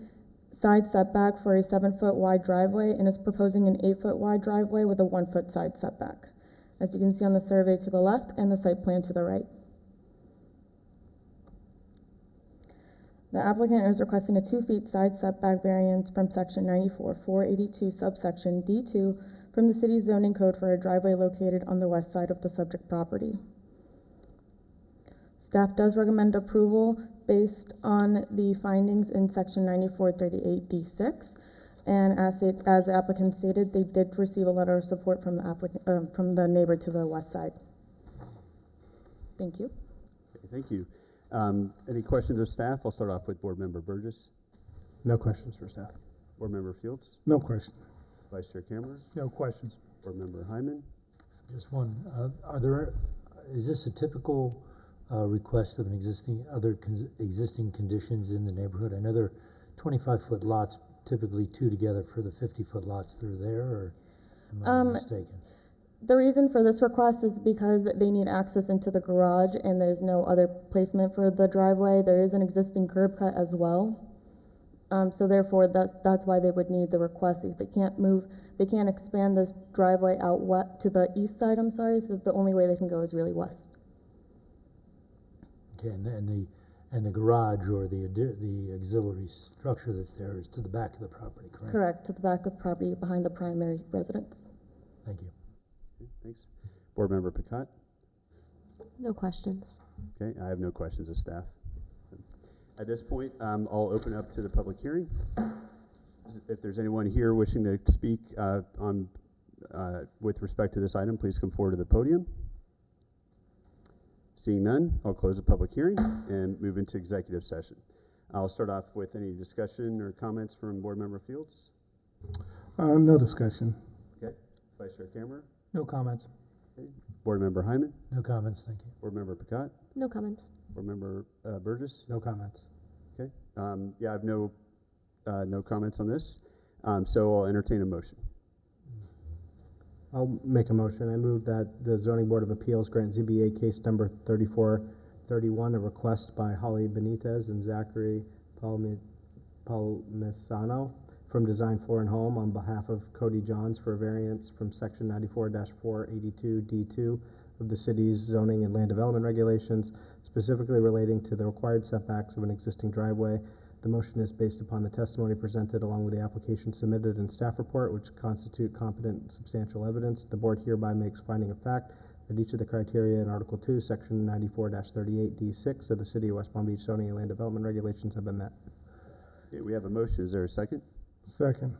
side setback for a 7-foot wide driveway and is proposing an 8-foot wide driveway with a 1-foot side setback, as you can see on the survey to the left and the site plan to the right. The applicant is requesting a 2 feet side setback variance from section 94-482 subsection D2 from the city's zoning code for a driveway located on the west side of the subject property. Staff does recommend approval based on the findings in section 9438 D6. And as the applicant stated, they did receive a letter of support from the applicant, from the neighbor to the west side. Thank you. Okay, thank you. Any questions of staff? I'll start off with Board Member Burgess. No questions for staff. Board Member Fields. No question. Vice Chair Cameron. No questions. Board Member Hyman. Just one. Is this a typical request of an existing conditions in the neighborhood? I know there are 25-foot lots, typically 2 together for the 50-foot lots that are there, or am I mistaken? The reason for this request is because they need access into the garage and there's no other placement for the driveway. There is an existing curb cut as well. So therefore, that's why they would need the request. They can't expand this driveway out to the east side, so the only way they can go is really west. Okay, and the garage or the auxiliary structure that's there is to the back of the property, correct? Correct, to the back of the property behind the primary residence. Thank you. Okay, thanks. Board Member Picat. No questions. Okay, I have no questions of staff. At this point, I'll open up to the public hearing. If there's anyone here wishing to speak with respect to this item, please come forward to the podium. Seeing none, I'll close the public hearing and move into executive session. I'll start off with any discussion or comments from Board Member Fields. No discussion. Okay. Vice Chair Cameron. No comments. Okay. Board Member Hyman. No comments, thank you. Board Member Picat. No comments. Board Member Burgess. No comments. Okay. Yeah, I have no comments on this. So I'll entertain a motion. I'll make a motion. I move that the Zoning Board of Appeals grant ZBA case number 3431, a request by Holly Benitez and Zachary Palmisano from Design Floor and Home on behalf of Cody Johns for a variance from section 94-482 D2 of the city's zoning and land development regulations, specifically relating to the required setbacks of an existing driveway. The motion is based upon the testimony presented along with the application submitted and staff report, which constitute competent substantial evidence. The board hereby makes finding of fact that each of the criteria in Article 2, Section 94-38 D6 of the City of West Palm Beach zoning and land development regulations have been met. Okay, we have a motion. Is there a second? Second.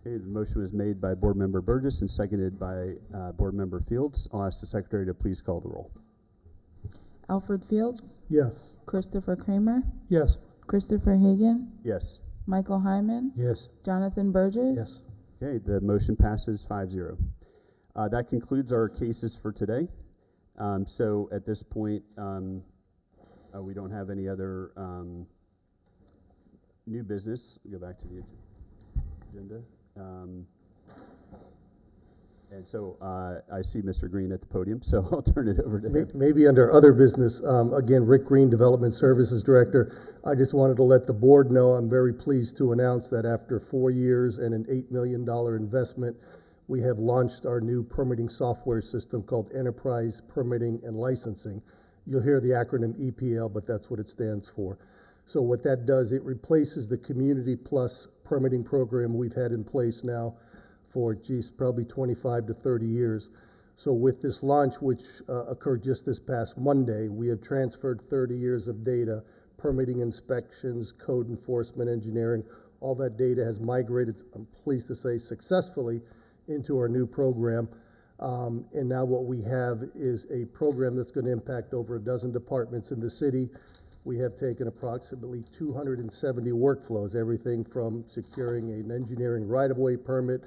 Okay, the motion was made by Board Member Burgess and seconded by Board Member Fields. I'll ask the Secretary to please call the roll. Alfred Fields. Yes. Christopher Kramer. Yes. Christopher Hagan. Yes. Michael Hyman. Yes. Jonathan Burgess. Yes. Okay, the motion passes 5-0. That concludes our cases for today. So at this point, we don't have any other new business. We'll go back to the agenda. And so I see Mr. Green at the podium, so I'll turn it over to him. Maybe under other business, again, Rick Green, Development Services Director. I just wanted to let the board know I'm very pleased to announce that after 4 years and an $8 million investment, we have launched our new permitting software system called Enterprise Permitting and Licensing. You'll hear the acronym EPL, but that's what it stands for. So what that does, it replaces the Community Plus permitting program we've had in place now for, probably 25 to 30 years. So with this launch, which occurred just this past Monday, we have transferred 30 years of data, permitting inspections, code enforcement, engineering. All that data has migrated, I'm pleased to say, successfully into our new program. And now what we have is a program that's going to impact over a dozen departments in the city. We have taken approximately 270 workflows, everything from securing an engineering right-of-way permit,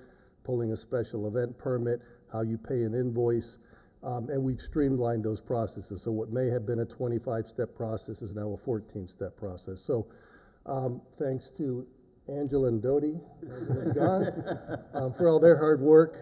pulling a special event permit, how you pay an invoice, and we've streamlined those processes. So what may have been a 25-step process is now a 14-step process. So thanks to Angela and Dodie, who's gone, for all their hard work.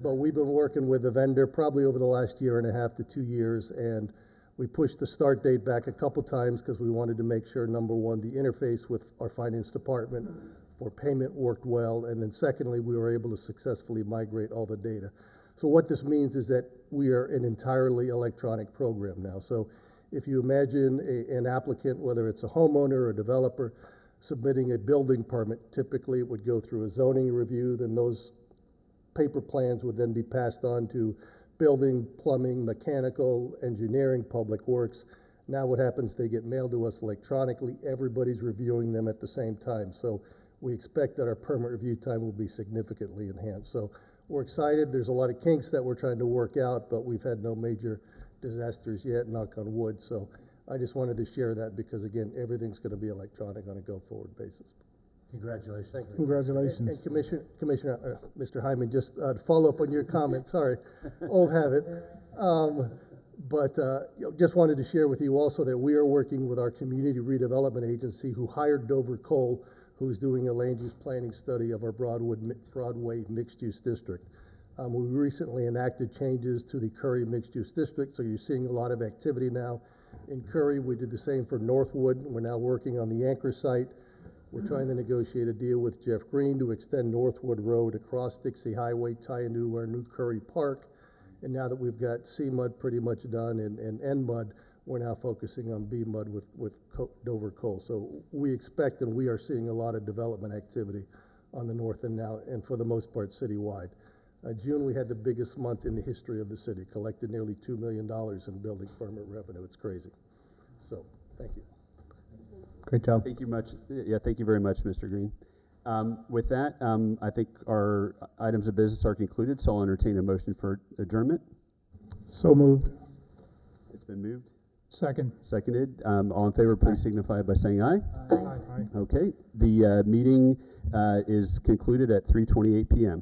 But we've been working with the vendor probably over the last year and a half to 2 years, and we pushed the start date back a couple times because we wanted to make sure, number one, the interface with our finance department for payment worked well, and then secondly, we were able to successfully migrate all the data. So what this means is that we are an entirely electronic program now. So if you imagine an applicant, whether it's a homeowner or a developer, submitting a building permit, typically it would go through a zoning review, then those paper plans would then be passed on to building, plumbing, mechanical, engineering, public works. Now what happens, they get mailed to us electronically. Everybody's reviewing them at the same time. So we expect that our permit review time will be significantly enhanced. So we're excited. There's a lot of kinks that we're trying to work out, but we've had no major disasters yet, knock on wood. So I just wanted to share that because, again, everything's going to be electronic on a go-forward basis. Congratulations. Thank you. Congratulations. And Commissioner, Mr. Hyman, just to follow up on your comment, sorry, old habit. Just wanted to share with you also that we are working with our community redevelopment agency who hired Dover Cole, who's doing a land use planning study of our Broadway mixed-use district. We recently enacted changes to the Curry mixed-use district, so you're seeing a lot of activity now. In Curry, we did the same for Northwood. We're now working on the anchor site. We're trying to negotiate a deal with Jeff Green to extend Northwood Road across Dixie Highway, tie into our new Curry Park. And now that we've got C-Mud pretty much done and N-Mud, we're now focusing on B-Mud with Dover Coal. So we expect and we are seeing a lot of development activity on the north end now, and for the most part, citywide. June, we had the biggest month in the history of the city, collected nearly $2 million in building permit revenue. It's crazy. So, thank you. Great job. Thank you much. Yeah, thank you very much, Mr. Green. With that, I think our items of business are concluded, so I'll entertain a motion for adjournment. So moved. It's been moved. Second. Seconded. All in favor, please signify by saying aye. Aye. Okay. The meeting is concluded at 3:28 p.m.